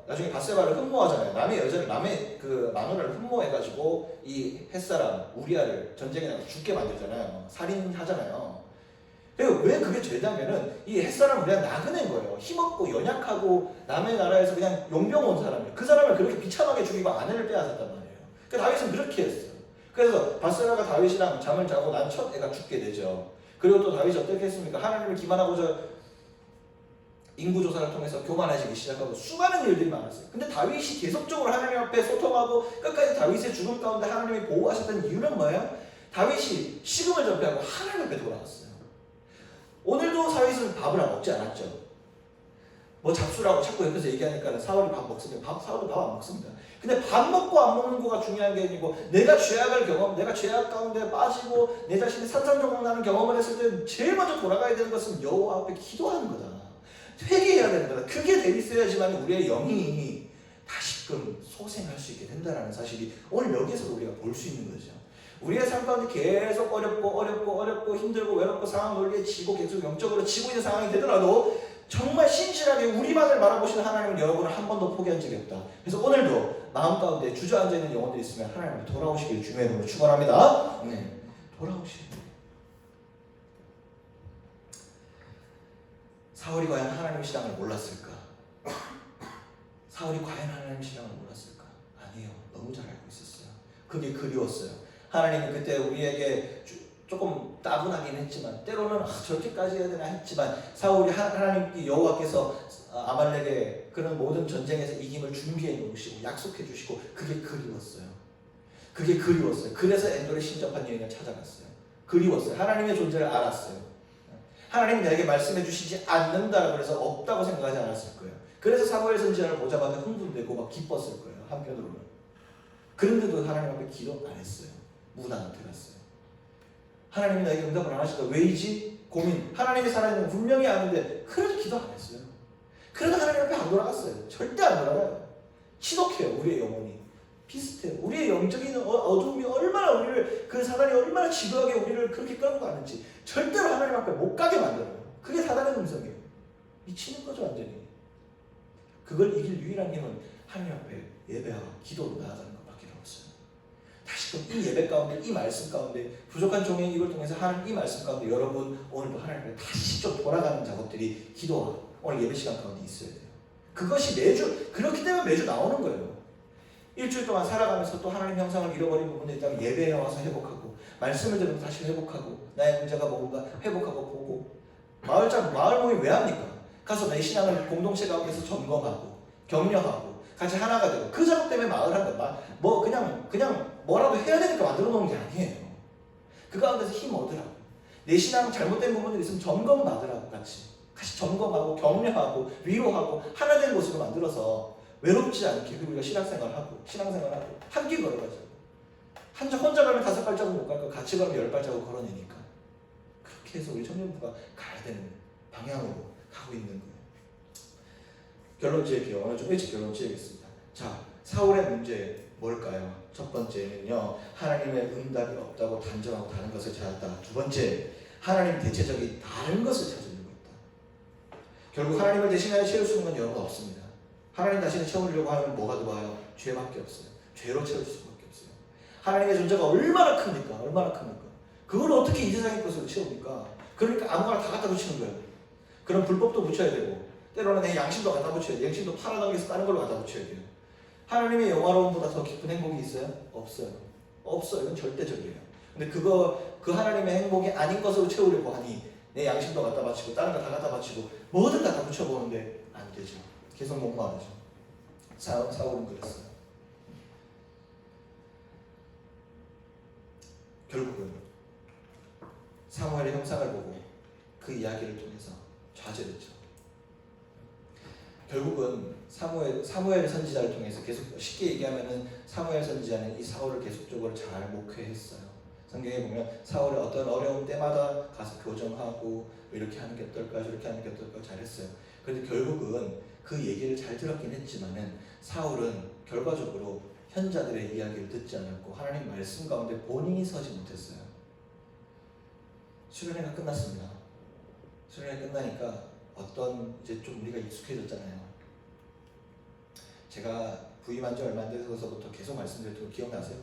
나중에 바세바를 흠모하잖아요. 남의 그 마누라를 흠모해가지고 이 헷사람 우리아를 전쟁에 나가서 죽게 만들잖아요. 살인하잖아요. 왜 그게 죄냐면은 이 헷사람 우리아 나그네인 거예요. 힘없고 연약하고 남의 나라에서 그냥 용병 온 사람이에요. 그 사람을 그렇게 비참하게 죽이고 아내를 빼앗았단 말이에요. 그러니까 다윗은 그렇게 했어요. 그래서 바세바가 다윗이랑 잠을 자고 난 첫 애가 죽게 되죠. 그리고 또 다윗이 어떻게 했습니까? 하나님을 기만하고자 인구조사를 통해서 교만해지기 시작하고 수많은 일들이 많았어요. 근데 다윗이 계속적으로 하나님 앞에 소통하고 끝까지 다윗의 죽음 가운데 하나님이 보호하셨던 이유는 뭐예요? 다윗이 식음을 전폐하고 하나님 앞에 돌아왔어요. 오늘도 다윗은 밥을 안 먹지 않았죠. 뭐 잡수라고 자꾸 옆에서 얘기하니까 사울이 밥 먹습니다. 사울도 밥 안 먹습니다. 근데 밥 먹고 안 먹는 거가 중요한 게 아니고 내가 죄악 가운데 빠지고 내 자신이 산산조각 나는 경험을 했을 때 제일 먼저 돌아가야 되는 것은 여호와 앞에 기도하는 거다. 회개해야 되는 거다. 그게 돼 있어야지만 우리의 영이 다시금 소생할 수 있게 된다는 사실이 오늘 여기에서 우리가 볼 수 있는 거죠. 우리의 삶 가운데 계속 어렵고 힘들고 외롭고 상황 논리에 지고 계속 영적으로 지고 있는 상황이 되더라도 정말 신실하게 우리만을 바라보시는 하나님은 여러분을 한 번도 포기한 적이 없다. 그래서 오늘도 마음 가운데 주저앉아 있는 영혼들이 있으면 하나님을 돌아오시길 주님의 이름으로 축원합니다. 네, 돌아오시길. 사울이 과연 하나님의 신앙을 몰랐을까? 사울이 과연 하나님의 신앙을 몰랐을까? 아니에요. 너무 잘 알고 있었어요. 그게 그리웠어요. 하나님은 그때 우리에게 조금 따분하긴 했지만 때로는 저렇게까지 해야 되나 했지만 사울이 하나님께 여호와께서 아말렉의 그런 모든 전쟁에서 이김을 준비해 놓으시고 약속해 주시고 그게 그리웠어요. 그래서 엔돌의 신접한 여인을 찾아갔어요. 그리웠어요. 하나님의 존재를 알았어요. 하나님 내게 말씀해 주시지 않는다라고 해서 없다고 생각하지 않았을 거예요. 그래서 사무엘 선지자를 보자마자 흥분되고 막 기뻤을 거예요. 한편으로는. 그런데도 하나님 앞에 기도 안 했어요. 문 안 들었어요. 하나님이 나에게 응답을 안 하실까? 왜이지? 고민. 하나님이 살아있는 건 분명히 아는데 그래도 기도 안 했어요. 그래도 하나님 앞에 안 돌아갔어요. 절대 안 돌아가요. 지독해요. 우리의 영혼이. 비슷해요. 우리의 영적인 어두움이 얼마나 우리를, 그 사단이 얼마나 지루하게 우리를 그렇게 끌고 가는지 절대로 하나님 앞에 못 가게 만들어요. 그게 사단의 음성이에요. 미치는 거죠 완전히. 그걸 이길 유일한 힘은 하나님 앞에 예배와 기도로 나아가는 것밖에 없어요. 다시금 이 예배 가운데, 이 말씀 가운데, 부족한 종의 이걸 통해서 하나님 이 말씀 가운데 여러분 오늘도 하나님 앞에 다시 좀 돌아가는 작업들이 기도와 오늘 예배 시간 가운데 있어야 돼요. 그것이 매주, 그렇기 때문에 매주 나오는 거예요. 일주일 동안 살아가면서 또 하나님 형상을 잃어버린 부분이 있다면 예배에 와서 회복하고, 말씀을 들으면서 다시 회복하고, 나의 문제가 뭔가 회복하고 보고. 마을 모임 왜 합니까? 가서 내 신앙을 공동체 가운데서 점검하고 격려하고 같이 하나가 되고, 그 작업 때문에 마을 한 거. 뭐 그냥 뭐라도 해야 되니까 만들어 놓은 게 아니에요. 그 가운데서 힘 얻으라고. 내 신앙 잘못된 부분들이 있으면 점검 받으라고. 같이 점검하고 격려하고 위로하고 하나 된 곳으로 만들어서 외롭지 않게 우리가 신앙생활하고 함께 걸어가죠. 혼자 가면 5발자국 못 갈 거 같이 가면 10발자국 걸어내니까. 그렇게 해서 우리 청년부가 가야 되는 방향으로 가고 있는 거예요. 결론 지을게요. 오늘 좀 일찍 결론 지으겠습니다. 자, 사울의 문제 뭘까요? 첫 번째는요, 하나님의 응답이 없다고 단정하고 다른 것을 찾았다. 두 번째, 하나님 대체적인 다른 것을 찾으려고 했다. 결국 하나님을 대신하여 채울 수 있는 건 여러분 없습니다. 하나님 자신을 채우려고 하면 뭐가 들어와요? 죄밖에 없어요. 죄로 채울 수밖에 없어요. 하나님의 존재가 얼마나 큽니까? 그걸 어떻게 이 세상의 것으로 채웁니까? 그러니까 아무거나 다 갖다 붙이는 거예요. 그럼 불법도 붙여야 되고, 때로는 내 양심도 갖다 붙여야 돼요. 양심도 팔아넘겨서 다른 걸로 갖다 붙여야 돼요. 하나님의 영화로움보다 더 깊은 행복이 있어요? 없어요. 이건 절대적이에요. 근데 그 하나님의 행복이 아닌 것으로 채우려고 하니 내 양심도 갖다 바치고 다른 거 다 갖다 바치고 뭐든 갖다 붙여보는데 안 되죠. 계속 목마르죠. 사울은 그랬어요. 결국은 사무엘의 형상을 보고 그 이야기를 통해서 좌절했죠. 결국은 사무엘 선지자를 통해서 계속, 쉽게 얘기하면은 사무엘 선지자는 이 사울을 계속적으로 잘 목회했어요. 성경에 보면 사울의 어떤 어려운 때마다 가서 교정하고 이렇게 하는 게 어떨까 저렇게 하는 게 어떨까 잘했어요. 그런데 결국은 그 얘기를 잘 들었긴 했지만은 사울은 결과적으로 현자들의 이야기를 듣지 않았고 하나님 말씀 가운데 본인이 서지 못했어요. 수련회가 끝났습니다. 수련회 끝나니까 이제 좀 우리가 익숙해졌잖아요. 제가 부임한 지 얼마 안 돼서부터 계속 말씀드렸던 거 기억나세요?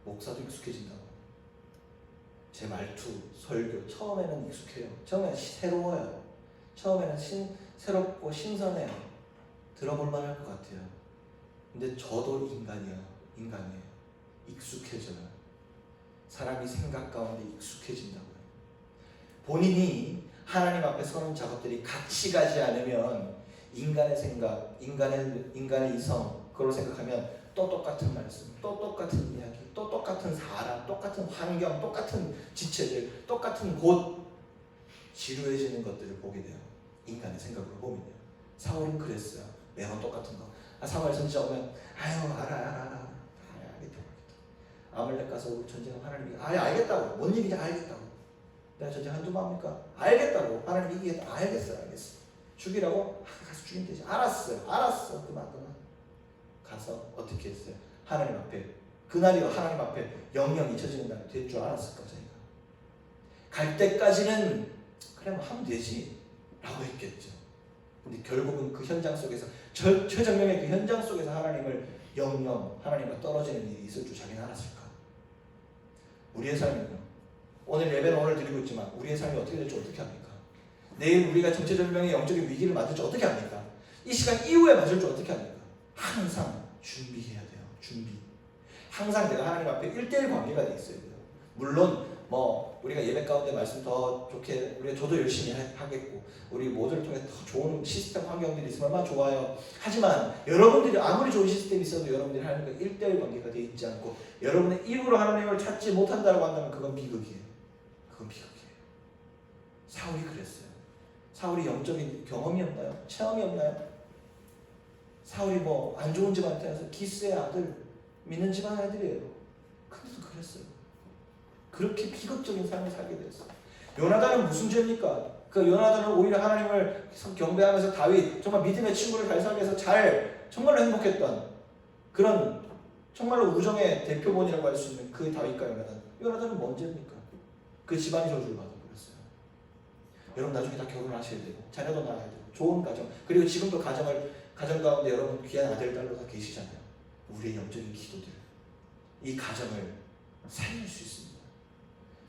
목사도 익숙해진다고. 제 말투, 설교 처음에는 익숙해요. 처음에는 새로워요. 처음에는 새롭고 신선해요. 들어볼 만할 것 같아요. 근데 저도 인간이에요. 익숙해져요. 사람이 생각 가운데 익숙해진다고요. 본인이 하나님 앞에 서는 작업들이 같이 가지 않으면 인간의 생각, 인간의 이성, 그걸 생각하면 또 똑같은 말씀, 또 똑같은 이야기, 또 똑같은 사람, 똑같은 환경, 똑같은 지체들, 똑같은 곳, 지루해지는 것들을 보게 돼요. 인간의 생각으로 보면요. 사울은 그랬어요. 매번 똑같은 거. 사무엘 선지자 오면 알아. 알겠다. 아말렉 가서 우리 전쟁하면 하나님이 알겠다고. 뭔 얘기인지 알겠다고. 내가 전쟁 한두 번 합니까? 알겠다고. 하나님 이기겠다. 알겠어. 죽이라고? 가서 죽이면 되지. 알았어. 그만. 가서 어떻게 했어요? 하나님 앞에, 그날이 하나님 앞에 영영 잊혀지는 날이 될 줄 알았을까 저희가? 갈 때까지는 그래 뭐 하면 되지 라고 했겠죠. 근데 결국은 그 현장 속에서, 최정령의 그 현장 속에서 하나님을 영영 하나님과 떨어지는 일이 있을 줄 자기는 알았을까? 우리의 삶은요, 오늘 예배는 오늘 드리고 있지만 우리의 삶이 어떻게 될지 어떻게 합니까? 내일 우리가 정체절명의 영적인 위기를 맞을지 어떻게 합니까? 이 시간 이후에 맞을 줄 어떻게 합니까? 항상 준비해야 돼요. 항상 내가 하나님 앞에 1:1 관계가 돼 있어야 돼요. 물론 우리가 예배 가운데 말씀 더 좋게 저도 열심히 하겠고 우리 모두를 통해 더 좋은 시스템 환경들이 있으면 얼마나 좋아요. 하지만 여러분들이 아무리 좋은 시스템이 있어도 여러분들이 하나님과 1:1 관계가 돼 있지 않고 여러분의 입으로 하나님을 찾지 못한다고 한다면 그건 비극이에요. 사울이 그랬어요. 사울이 영적인 경험이 없나요? 체험이 없나요? 사울이 안 좋은 집안에 태어나서 기스의 아들, 믿는 집안 아들이에요. 근데도 그랬어요. 그렇게 비극적인 삶을 살게 됐어요. 요나단은 무슨 죄입니까? 그 요나단은 오히려 하나님을 경배하면서 다윗, 정말 믿음의 친구를 잘 살게 해서 정말로 행복했던 그런 정말로 우정의 대표본이라고 할 수 있는 그 다윗과 요나단. 요나단은 뭔 죄입니까? 그 집안이 저주를 받아버렸어요. 여러분 나중에 다 결혼하셔야 되고 자녀도 낳아야 되고 좋은 가정, 그리고 지금도 가정 가운데 여러분 귀한 아들 딸로 다 계시잖아요. 우리의 영적인 기도들, 이 가정을 살릴 수 있습니다.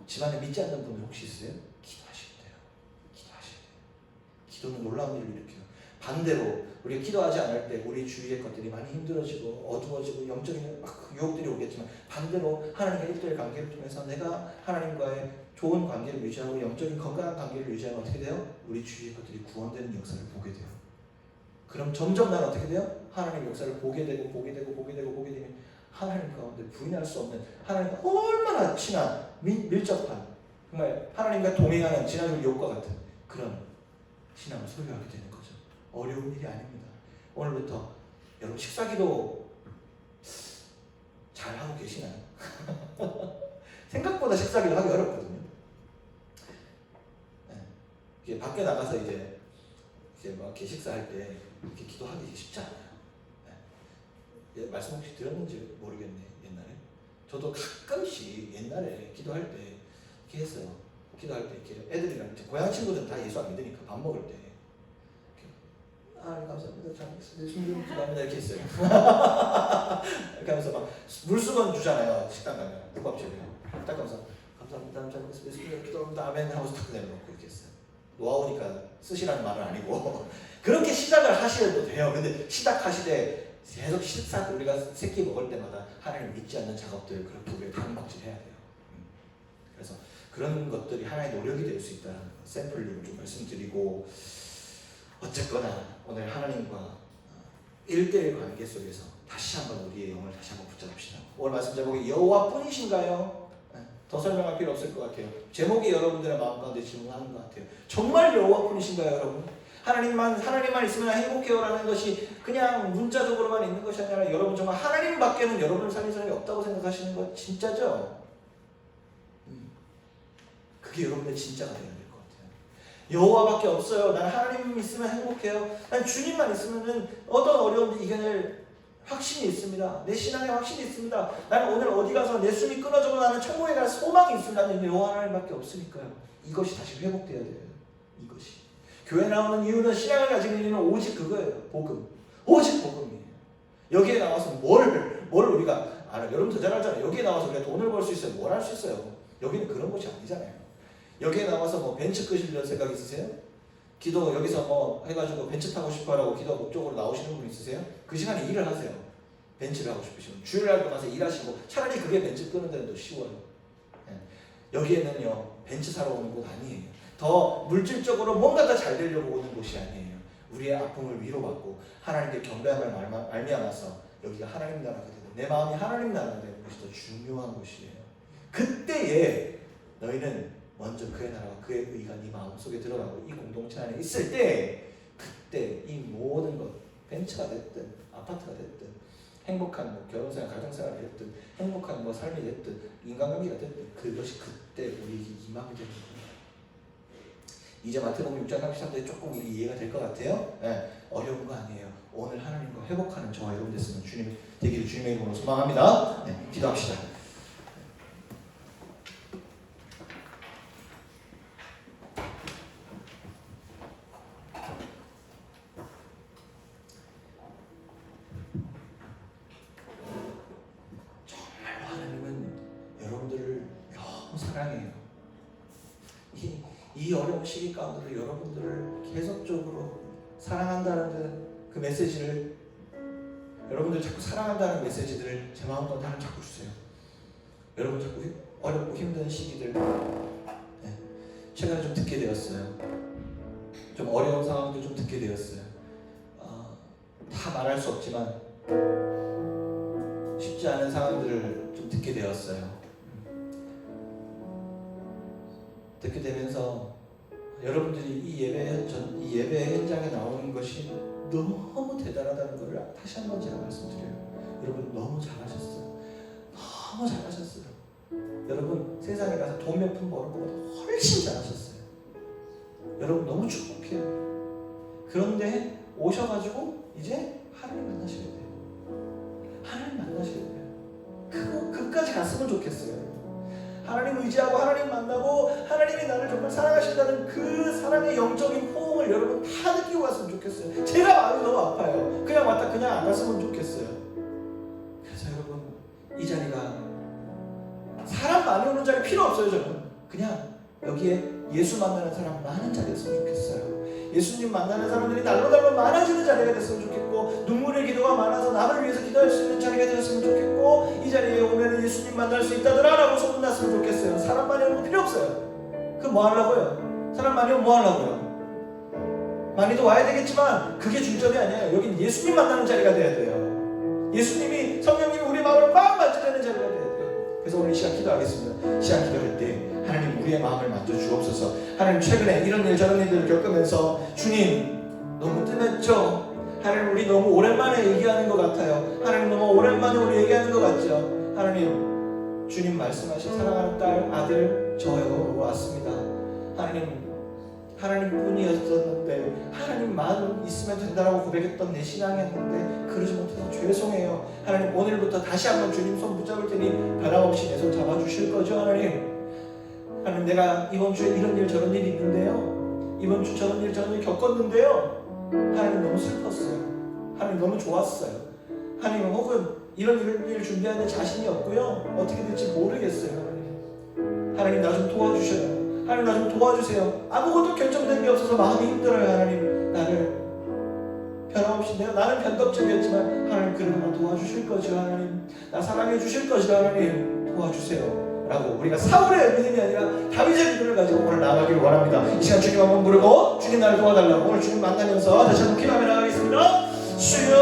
집안에 믿지 않는 분들 혹시 있어요? 기도하시면 돼요. 기도하셔야 돼요. 기도는 놀라운 일을 일으켜요. 반대로 우리가 기도하지 않을 때 우리 주위의 것들이 많이 힘들어지고 어두워지고 영적인 막 유혹들이 오겠지만, 반대로 하나님과 1대1 관계를 통해서 내가 하나님과의 좋은 관계를 유지하고 영적인 건강한 관계를 유지하면 어떻게 돼요? 우리 주위의 것들이 구원되는 역사를 보게 돼요. 그럼 점점 나는 어떻게 돼요? 하나님의 역사를 보게 되면 하나님 가운데 부인할 수 없는, 하나님과 얼마나 친한 밀접한, 정말 하나님과 동행하는 지나줄 욕과 같은 그런 신앙을 소유하게 되는 거죠. 어려운 일이 아닙니다. 오늘부터 여러분 식사기도 잘 하고 계시나요? 생각보다 식사기도 하기 어렵거든요. 네. 이게 밖에 나가서 이제 막 이렇게 식사할 때 이렇게 기도하기 쉽지 않아요. 네. 예, 말씀 혹시 들었는지 모르겠네. 옛날에 저도 가끔씩 옛날에 기도할 때 이렇게 했어요. 기도할 때 이렇게 애들이랑 고향 친구들은 다 예수 안 믿으니까 밥 먹을 때 감사합니다. 잘 예수님 기도합니다 이렇게 했어요. 이렇게 하면서 막 물수건 주잖아요. 식당 가면 국밥집에 딱 가면서 감사합니다. 잘 예수님 기도합니다. 아멘 하고서 탁 내려놓고 이렇게 했어요. 노하우니까 쓰시라는 말은 아니고 그렇게 시작을 하셔도 돼요. 근데 시작하시되 계속 식사, 우리가 새끼 먹을 때마다 하나님을 믿지 않는 작업들 그렇게 우리가 단박질 해야 돼요. 그래서 그런 것들이 하나의 노력이 될 수 있다는 샘플링을 좀 말씀드리고, 어쨌거나 오늘 하나님과 1대1 관계 속에서 다시 한번 우리의 영을 다시 한번 붙잡읍시다. 오늘 말씀 제목이 여호와뿐이신가요? 더 설명할 필요 없을 것 같아요. 제목이 여러분들의 마음 가운데 질문하는 것 같아요. 정말 여호와뿐이신가요, 여러분? 하나님만 있으면 행복해요라는 것이 그냥 문자적으로만 있는 것이 아니라, 여러분 정말 하나님밖에는 여러분을 살릴 사람이 없다고 생각하시는 거 진짜죠? 그게 여러분의 진짜가 되어야 될 것 같아요. 여호와밖에 없어요. 난 하나님 있으면 행복해요. 난 주님만 있으면 어떤 어려움도 이겨낼 확신이 있습니다. 내 신앙에 확신이 있습니다. 나는 오늘 어디 가서 내 숨이 끊어져도 나는 천국에 갈 소망이 있습니다. 나는 여호와 하나님밖에 없으니까요. 이것이 다시 회복돼야 돼요. 이것이. 교회 나오는 이유는, 신앙을 가지고 있는 이유는 오직 그거예요. 복음. 오직 복음이에요. 여기에 나와서 뭘 우리가 알아요. 여러분도 잘 알잖아요. 여기에 나와서 우리가 돈을 벌 수 있어요. 뭘 할 수 있어요. 여기는 그런 곳이 아니잖아요. 여기에 나와서 뭐 벤츠 끄시려는 생각 있으세요? 기도 여기서 뭐 해가지고 벤츠 타고 싶어라고 기도 목적으로 나오시는 분 있으세요? 그 시간에 일을 하세요. 벤츠를 하고 싶으시면 주일날도 가서 일하시고, 차라리 그게 벤츠 끄는 데는 더 쉬워요. 네. 여기에는요 벤츠 사러 오는 곳 아니에요. 더 물질적으로 뭔가 더 잘 되려고 오는 곳이 아니에요. 우리의 아픔을 위로받고 하나님께 경배함을 말미암아서 여기가 하나님 나라가 되고 내 마음이 하나님 나라가 되는 것이 더 중요한 곳이에요. 그때에 너희는 먼저 그의 나라와 그의 의가 네 마음속에 들어가고 이 공동체 안에 있을 때, 그때 이 모든 것, 벤츠가 됐든 아파트가 됐든 행복한 뭐 결혼생활, 가정생활이 됐든 행복한 뭐 삶이 됐든 인간관계가 됐든 그것이 그때 우리에게 임하게 되는 거예요. 이제 마태복음 6장 33절에 조금 우리 이해가 될 것 같아요. 네, 어려운 거 아니에요. 오늘 하나님과 회복하는 저와 여러분 됐으면 주님 되기를 주님의 이름으로 소망합니다. 네, 기도합시다. 정말로 하나님은 여러분들을 너무 사랑해요. 이 어려운 시기 가운데도 여러분들을 계속적으로 사랑한다는 그 메시지를, 여러분들 자꾸 사랑한다는 메시지들을 제 마음 가운데 하나님 자꾸 주세요. 여러분 자꾸 어렵고 힘든 시기들, 네, 최근에 좀 듣게 되었어요. 좀 어려운 상황도 좀 듣게 되었어요. 다 말할 수 없지만 쉽지 않은 상황들을 좀 듣게 되었어요. 듣게 되면서 여러분들이 이 예배 현장에 나오는 것이 너무 대단하다는 것을 다시 한번 제가 말씀드려요. 여러분 너무 잘하셨어요. 너무 잘하셨어요. 여러분 세상에 가서 돈 몇 푼 버는 것보다 훨씬 잘하셨어요. 여러분 너무 축복해요. 그런데 오셔가지고 이제 하나님 만나셔야 돼요. 하나님 만나셔야 돼요. 좋겠어요. 하나님 의지하고 하나님 만나고 하나님이 나를 정말 사랑하신다는 그 사랑의 영적인 호응을 여러분 다 느끼고 갔으면 좋겠어요. 제가 마음이 너무 아파요. 그냥 왔다 그냥 안 갔으면 좋겠어요. 그래서 여러분 이 자리가 사람 많이 오는 자리 필요 없어요. 저는 그냥 여기에 예수 만나는 사람 많은 자리였으면 좋겠어요. 예수님 만나는 사람들이 날로 많아지는 자리가 됐으면 좋겠고, 눈물의 기도가 많아서 남을 위해서 기도할 수 있는 자리가 되었으면 좋겠고, 이 자리에 오면 예수님 만날 수 있다더라 라고 소문났으면 좋겠어요. 사람 많이 오면 필요 없어요. 그 뭐 하려고요? 사람 많이 오면 뭐 하려고요? 많이도 와야 되겠지만 그게 중점이 아니에요. 여긴 예수님 만나는 자리가 돼야 돼요. 예수님이, 성령님이 우리 마음을 막 만져내는 자리가 돼야 돼요. 그래서 오늘 이 시간 기도하겠습니다. 시간 기도할 때 하나님 우리의 마음을 만져 주옵소서. 하나님 최근에 이런 일 저런 일들을 겪으면서 주님 너무 뜸했죠. 하나님 우리 너무 오랜만에 얘기하는 것 같아요. 하나님 너무 오랜만에 우리 얘기하는 것 같죠. 하나님 주님 말씀하신 사랑하는 딸 아들 저요 왔습니다. 하나님 뿐이었었는데 하나님만 있으면 된다라고 고백했던 내 신앙이었는데 그러지 못해서 죄송해요. 하나님 오늘부터 다시 한번 주님 손 붙잡을 테니 변함없이 내 손 잡아주실 거죠. 하나님 내가 이번 주에 이런 일 저런 일이 있는데요, 이번 주 저런 일 저런 일 겪었는데요, 하나님 너무 슬펐어요. 하나님 너무 좋았어요. 하나님 혹은 이런 일 준비하는 자신이 없고요, 어떻게 될지 모르겠어요. 하나님 나 좀 도와주셔요. 하나님 나 좀 도와주세요. 아무것도 결정된 게 없어서 마음이 힘들어요. 하나님 나를 변함없이 나는 변덕적이었지만 하나님 그래도 나 도와주실 거죠. 하나님 나 사랑해 주실 거죠. 하나님 도와주세요 라고 우리가 사울의 믿음이 아니라 다윗의 믿음을 가지고 오늘 나아가기를 원합니다. 이 시간 주님 한번 부르고 주님 나를 도와달라고 오늘 주님 만나면서 다시 한번 기도하며 나가겠습니다. 주여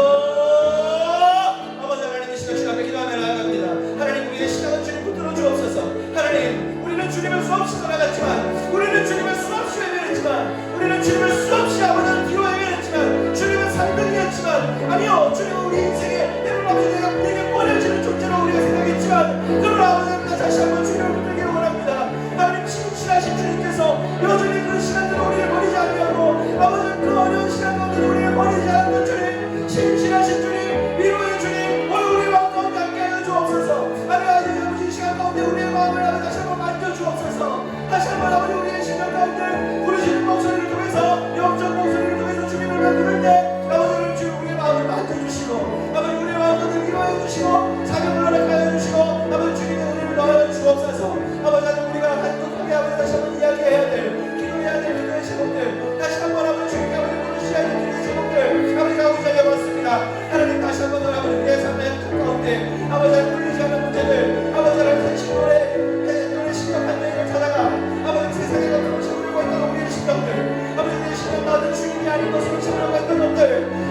아버지 하나님 이 시간 주님 앞에 기도하며 나아갑니다. 하나님 우리의 시간은 주님 붙들어 주옵소서. 하나님 우리는 주님을 수없이 떠나갔지만, 우리는 주님을 수없이 외면했지만, 우리는 주님을 수없이 아버지를 뒤로 외면했지만, 주님은 상등이었지만, 아니요 주님은 우리 인생에 때로는 아버지 내게 버려지는 존재로 우리가 생각했지만, 그러나 아버지 다시 한번 주님을 붙들기를 원합니다. 하나님 신실하신 주님께서 여전히 그 시간들을 우리를 버리지 않으려고, 아버지 그 어려운 시간 가운데 우리를 버리지 않는 주님, 신실하신 주님, 위로의 주님, 오늘 우리 마음 가운데 함께하여 주옵소서. 하나님 아버지 이 시간 가운데 우리의 마음을 다시 한번 만져주옵소서. 다시 한번 아버지 우리의 시간 가운데 부르시는 목소리를 통해서, 영적 목소리를 통해서 주님을 만들 때 아버지 주님 우리의 마음을 만져주시고, 아버지 우리의 마음을 위로해 주시고 사경을 허락하여 주시고, 아버지 주님의 우리를 넣어 주옵소서. 아버지 하나님 우리가 한국하게 아버지 다시 한번 이야기해야 될, 기도해야 될 기도의 제목들 다시 한번 아버지 주님께 아버지 부르셔야 될 기도의 제목들 아버지가 우자려봤습니다. 하나님 다시 한번 더 아버지 우리의 삶의 한 가운데 아버지 하나님 풀리지 않는 문제들, 아버지 하나님 노래 심각한 얘기를 찾아가 아버지 세상에 어떤 채우려고 했던 우리의 심령들, 아버지 내 심령 나는 주님이 아닌 것으로 채우려고 했던 것들,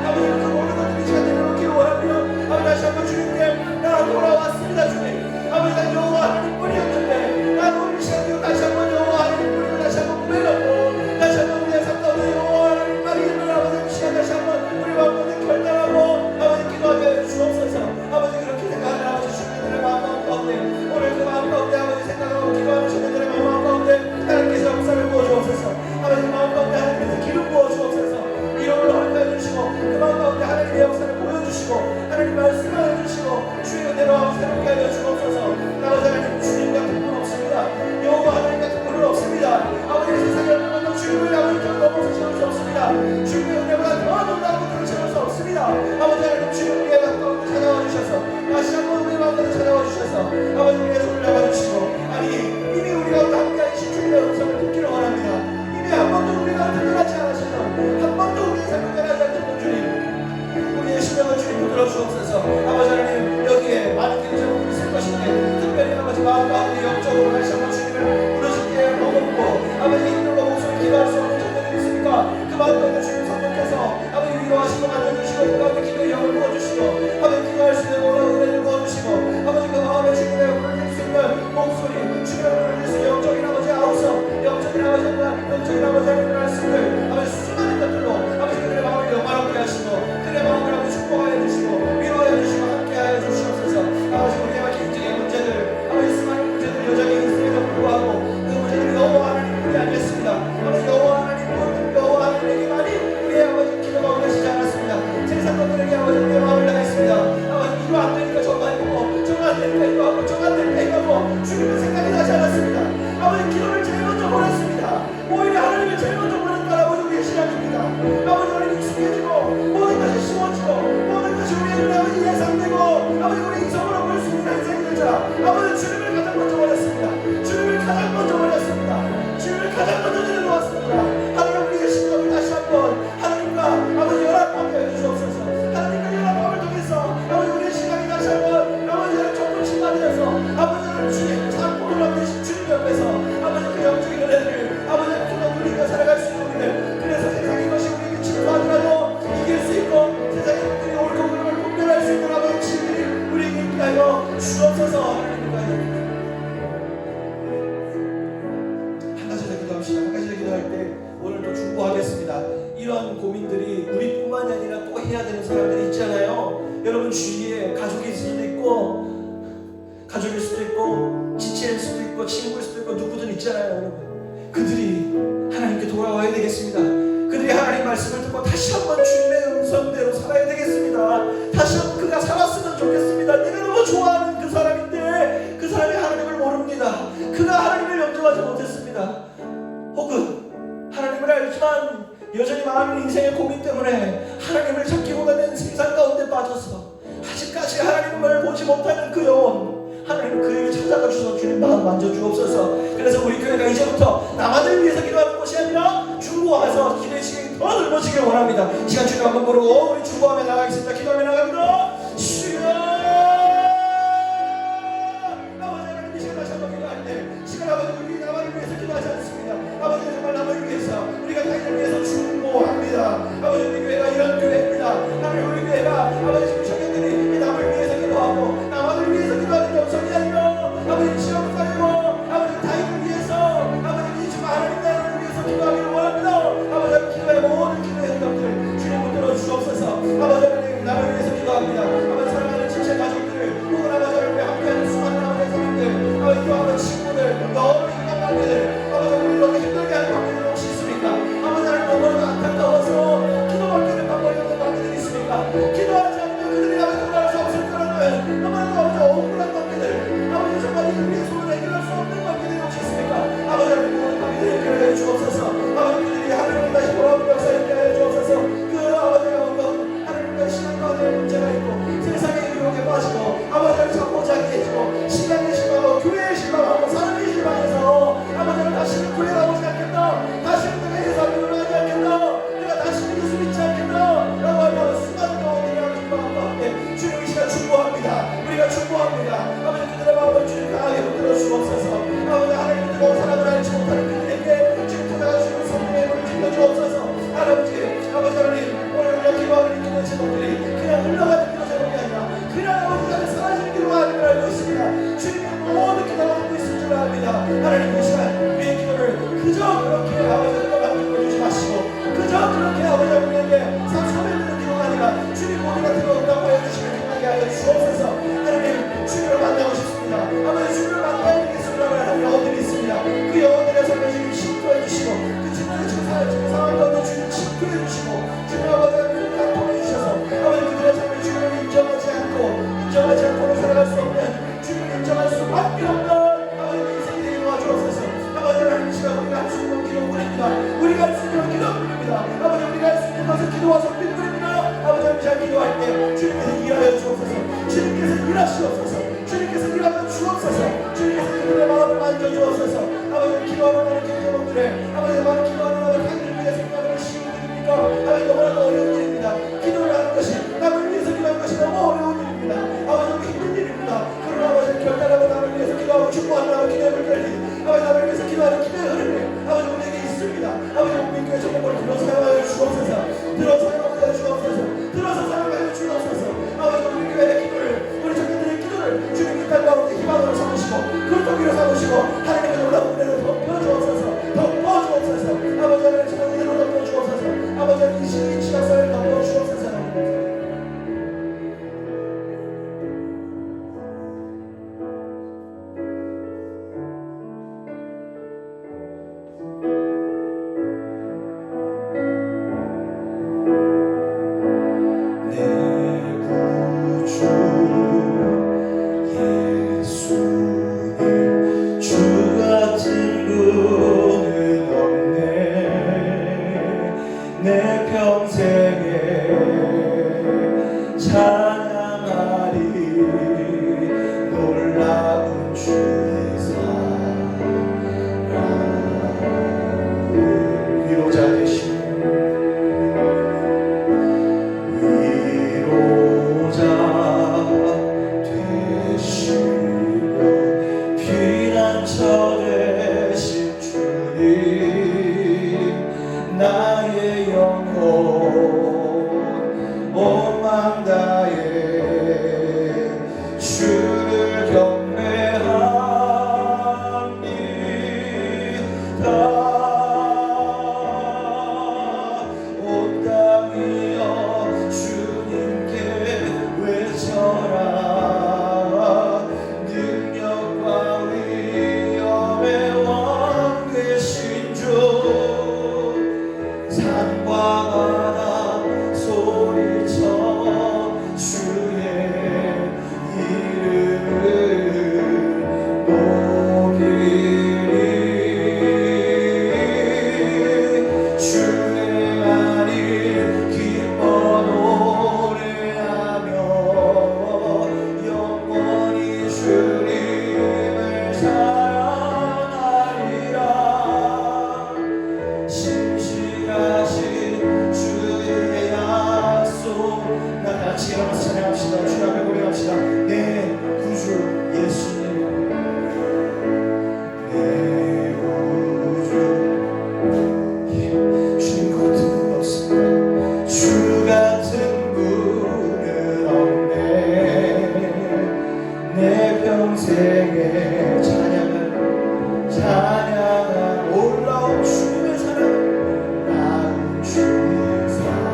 아버지 그 모든 것들이 이 시간 내려놓기를 원합니다. 아버지 다시 한번 주님께 나 돌아왔습니다. 주님 아버지 난 여호와 하나님뿐이었는데 난 오늘 시간에 다시 한번 여호와 하나님뿐을 다시 한번 구별하고 다시 한번 우리의 삶 가운데 여호와 하나님만이 있는 아버지 시간 다시 한번 우리 마음 가운데 결단하고 아버지 기도하게 해 주옵소서. 아버지 그렇게 생각하는 아버지 주님들의 마음 가운데 오늘 그 마음 가운데 아버지 생각하고 기도하는 주님들의 마음 가운데 하나님께서 역사를 부어주옵소서. 아버지 마음 가운데 하나님께서 기름 부어주옵소서. 이름을 허락하여 주시고 그 마음 가운데 하나님의 역사를 보여주시고 하나님 말씀을 해주시고 주의 은혜로 아버지 새롭게 하여 주옵소서. 아버지 하나님 주님 같은 분 없습니다. 여호와 하나님 같은 분은 없습니다. 아버지 세상에 어떤 것도 주님을 아버지 넘어서 채울 수 없습니다. 주님의 은혜보다 더 놀라운 것들을 채울 수 없습니다. 아버지 하나님 주님 우리의 마음 가운데 찾아와 주셔서 다시 한번 우리의 마음 가운데 찾아와 주셔서 아버지 우리의 손을 잡아주시고, 아니 이미 우리 가운데 함께하신 주님의 음성을 듣기를 원합니다. 이미 한 번도 우리 가운데 떠나지 않으셨던, 한 번도 우리의 삶을 떠나지 않으셨던 주님, 우리의 심령을 주님 붙들어 주옵소서. 아버지 하나님 여기에 많은 기도자분들이 있을 것인데 특별히 아버지 마음 가운데 영적으로 다시 한번 주님을 부르시기에 머금고 아버지 힘들고 목소리 기도할 수 없는 정도들이 있으니까 그 마음 가운데 주님 선택해서 아버지 위로하시고 만져주시고 그 가운데 기도의 영을 부어주시고 아버지 기도할 수 있는 놀라운 은혜를 부어주시고 아버지 그 마음에 주님의 부르실 수 있는 목소리, 주님의 부르실 수 있는 영적인 아버지 아우성, 영적인 아버지 영적인 아버지 하나님의 말씀을 아버지 수많은 것들로 아버지 그들의 마음을 영화롭게 하시고 그들의 마음을 아버지 축복하여 주시고 위로하여 주시고 함께하여 주시옵소서. 아버지 우리의 인생의 문제들, 아버지 수많은 문제들 여전히 인생에 주님의 생각이 나지 않았습니다. 아버지 기도를 제일 먼저 보냈습니다. 오히려 하나님을 제일 먼저 보냈다는 아버지 우리의 신앙입니다. 아버지 하나님 익숙해지고 모든 것이 쉬워지고 모든 것이 우리의 아버지 예상되고 아버지 우리 이성으로 볼 수 있는 인생이 되자 아버지 주님을 가장 먼저 보냈습니다. 주님을 가장 먼저 보냈습니다. 주님을 가장 먼저 내려놓았습니다. 하나님 우리의 심령을 다시 한번 하나님과 아버지 연합하게 해주옵소서. 하나님과 연합함을 통해서 아버지 우리의 신앙이 다시 한번 아버지를 조금 신발해서 아버지를 주님 참고를 하는 주님 옆에서 아버지 그 영적인 은혜를 아버지를 통해 누리며 살아갈 수 있는 우리를 그래서 세상의 것이 우리에게 침투하더라도 이길 수 있고 세상의 것들이 옳고 그름을 분별할 수 있는 아버지 진리를 우리에게 있게 하여 주옵소서. 한 가지 더 기도합시다. 한 가지 더 기도할 때 오늘 또 중보하겠습니다. 이런 고민들이 우리뿐만이 아니라 또 해야 되는 사람들이 있잖아요. 여러분 주위에 가족일 수도 있고 가족일 수도 있고 지체일 수도 있고 친구일 수도 있고 누구든 있잖아요. 여러분 그들이 하나님께 돌아와야 되겠습니다. 그들이 하나님 말씀을 듣고 다시 한번 주님의 음성대로 살아야 되겠습니다. 다시 한번 그가 살았으면 좋겠습니다. 내가 너무 좋아하는 그 사람인데 그 사람이 하나님을 모릅니다. 그가 하나님을 영접하지 못했습니다. 혹은 하나님을 알지만 여전히 많은 인생의 고민 때문에 하나님을 찾기고 가는 세상 가운데 빠져서 아직까지 하나님을 보지 못하는 그 영혼 하나님 그에게 찾아가 주셔서 주님 마음 만져주옵소서. 그래서 우리 교회가 이제부터 나만을 위해서 기도하는 것이 아니라 중보하면서 기도의 시간이 더 넓어지길 원합니다. 시간 주님 한번 부르고 우리 중보하며 나가겠습니다. 기도하며 나갑니다. 주여 아버지 하나님 이 시간 다시 한번 기도할 때 시간 아버지 우리 나만을 위해서 기도하지 않습니다. 아버지 정말 남을 위해서 우리가 타인을 위해서 중보합니다. 아버지 우리 교회가 이런 교회입니다. 하나님 우리 교회가 아버지 지금 청년들이 남을 위해서 기도하고 나만을 위해서 기도하는 영성이 아니라 아버지 지역 살고 아버지 타인을 위해서 아버지 이지만 하나님 나라를 위해서 기도하기를 원합니다. 아버지 기도의 모든 기도의 응답들 주님 붙들어 주옵소서. 아버지 하나님 나를 위해서 기도합니다. 아버지 사랑하는 지체 가족들 혹은 아버지 하나님 함께하는 수많은 아버지 사람들 아버지 또 아버지 친구들 너무 힘든 관계들 아버지 우리 너무 힘들게 하는 관계들 혹시 있습니까? 아버지 하나님 너무나도 안타까워서 기도받게 된 방법이 없는 관계들이 있습니까? 기도하지 않으면 그들이 아버지 돌아갈 수 없을 거라는 너무나도 아버지 억울한 관계들 아버지 정말 우리의 손으로 해결할 수 없는 관계들이 혹시 있습니까? 아버지 하나님 모든 관계들을 해결해 주옵소서. 아버지 그들이 하나님 다시 돌아오는 역사 해결해 주옵소서. 그 아버지가 어떤 하나님과 신앙 가운데 문제가 있고 세상의 유혹에 빠지고 아버지 하나님 자꾸 자기해지고 시간에 실망하고 교회에 실망하고 사람에 실망해서 아버지 하나님 다시는 교회 나오지 않겠다. 다시는 내가 예수님을 하지 않겠다. 내가 다시는 예수 믿지 않겠다. 라고 하면 수많은 경우들이 아버지 마음과 함께 주님 이 시간 중보합니다. 우리가 중보합니다. 아버지 그들의 마음을 주님 강하게 흔들어 주옵소서. 아버지 하나님의 뜨거운 사랑을 알지 못하는 그들에게 지금 찾아가 주시는 성령의 물을 질러 주옵소서. 아버지 하나님 오늘 우리가 기도하는 기도 제목들이 그냥 흘러가는 기도 제목이 아니라 그냥 아버지 안에 사라지는 기도가 아닌 걸 알고 있습니다. 주님이 모든 기도가 듣고 있을 줄 압니다. 하나님 이 시간 우리의 기도를 그저 그렇게 아버지 흘러가는 기도 주지 마시고 그저 그렇게 아버지 우리에게 소멸되는 기도가 아니라 주님 모두가 들어온다고 해주시면 기도하게 하여 주옵소서. 하나님 주님을 만나고 싶습니다. 아버지 주님을 만나야 되겠습니다라고 하는 영혼들이 있습니다. 그 영혼들의 삶을 주님 침투해 주시고 그 침투해 주신 상황 가운데 주님 침투해 주시고 주님 아버지 하나님 감동해 주셔서 아버지 그들의 삶을 주님을 인정하지 않고는 살아갈 수 없는 주님을 인정할 수밖에 없는 아버지 인생이 되게 도와주옵소서. 아버지 하나님 시간 우리가 할 수 있는 기도뿐입니다. 우리가 할 수 있는 기도뿐입니다. 아버지 우리가 할 수 있는 것은 기도와 성필뿐입니다. 아버지 하나님 잘 기도할 때 주님께서 일하여 주옵소서. 주님께서 일하시옵소서. 주님께서 일하여 주옵소서. 주님께서 그들의 마음을 만져주옵소서. 아버지 기도하는 많은 기도들에 아버지 많은 기도하는 남을 하나님을 위해서 기도하는 것이 쉬운 일입니까? 아버지 너무나도 어려운 일입니다. 기도를 하는 것이 남을 위해서 기도하는 것이 너무 어려운 일입니다. 아버지 너무 힘든 일입니다. 그러나 아버지 결단하고 남을 위해서 기도하고 축복하는 기도의 물결이 아버지 남을 위해서 기도하는 기도의 흐름이 아버지 우리에게 있습니다. 아버지 우리 교회 정보를 들어서 사용하여 주옵소서. 들어서 사용하여 주옵소서. 들어서 사용하여 주옵소서. 아버지 우리 교회의 기도를 우리 청년들의 기도를 주님 이 땅 가운데 희망으로 삼으시고 그렇다기로 삼으시고 하나님의 놀라운 은혜를 덮어주옵소서. 덮어주옵소서. 아버지 하나님 정말 은혜로 덮어주옵소서. 아버지 하나님 이 시각사를 덮어주옵소서. 내 구주 예수님 피난처 되신 주님 나의 영혼 온 마음 다해 주를 경배합니다. 온 땅이여 주님께 외쳐라. 능력과 위엄의 왕 되신 주 산과 바다 소리쳐 주의 이름을 높이리. 주의 말이 기뻐 노래하며 영원히 주님을 사랑하리라. 신실하신 주의 약속 나 같이 일어나서 찬양합시다. 주 앞에 고백합시다. 내 구주 예수님 내 구주 주님 같은 분 없습니다. 주 같은 분은 없네. 내 평생의 찬양한 올라온 주님의 사랑 나는 주의 사랑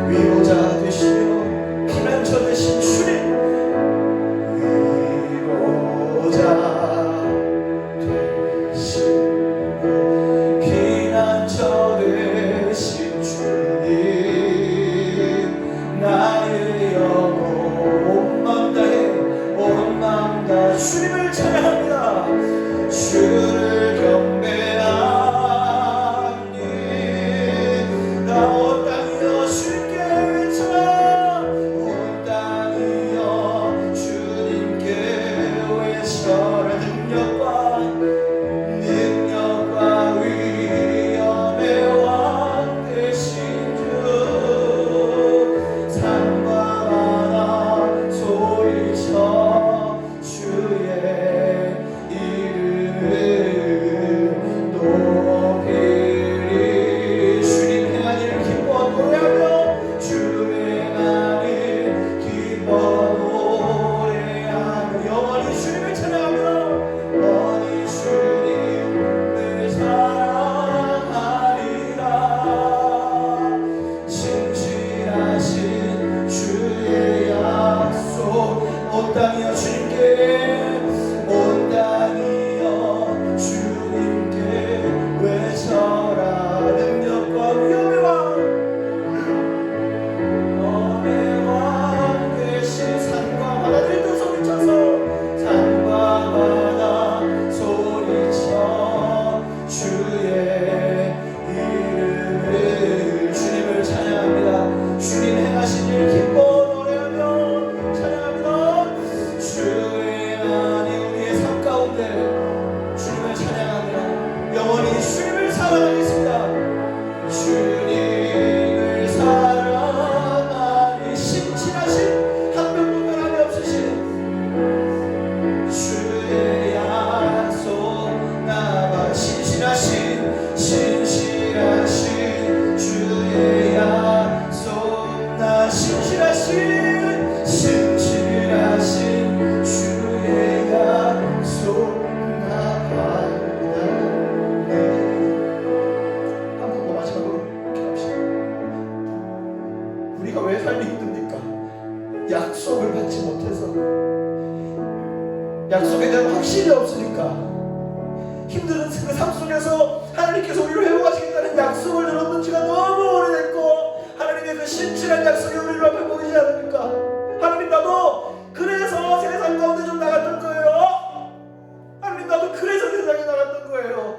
위로자 되시며 피난처 되신 주님 위로자 되시고 피난처 되신 주님 나의 영혼 온 마음 다해 온 마음 다해 주님을 찬양합니다. 주를 경배합니다. 온 땅이여 주님께 외쳐라. 온 땅이여 주님께 외쳐라. 능력과 위엄의 왕 되신 주 산과 바다 소리쳐 주의 이름을 높이리. 주님 행한 일 기뻐 노래하며 주의 말을 기뻐 노래하며 영원히 주님을 찬양하며 영원히 주님을 사랑하리라. 신실하신 주의 약속 온 땅이여 주님께 온 땅이여 주님께 외쳐라. 능력과 위엄의 왕 되신 산과 바다들도 소리쳐서 산과 바다 소리쳐 주의 이름을 주님을 찬양합니다. 주님 행하신 일 기뻐 노래하며 찬양합니다. 주의 안이 우리의 삶 가운데 주님을 찬양하며 영원히 주님을 사랑하겠습니다. 주님을 사랑하니 신실하신 한 명도 변함이 없으신 주의 약속 나가 신실하신 주의 약속 나 신실하신 주의 약속 나갑니다. 한 번 더 마지막으로 기도합시다. 우리가 왜 삶이 힘듭니까? 약속을 받지 못해서 약속에 대한 확신이 없으니까 힘든 그 삶 속에서 하나님께서 우리를 회복하시겠다는 약속을 들었던 지가 너무 오래됐고 하나님의 그 신실한 약속이 우리 앞에 보이지 않습니까? 하나님 나도 그래서 세상 가운데 좀 나갔던 거예요. 하나님 나도 그래서 세상에 나갔던 거예요.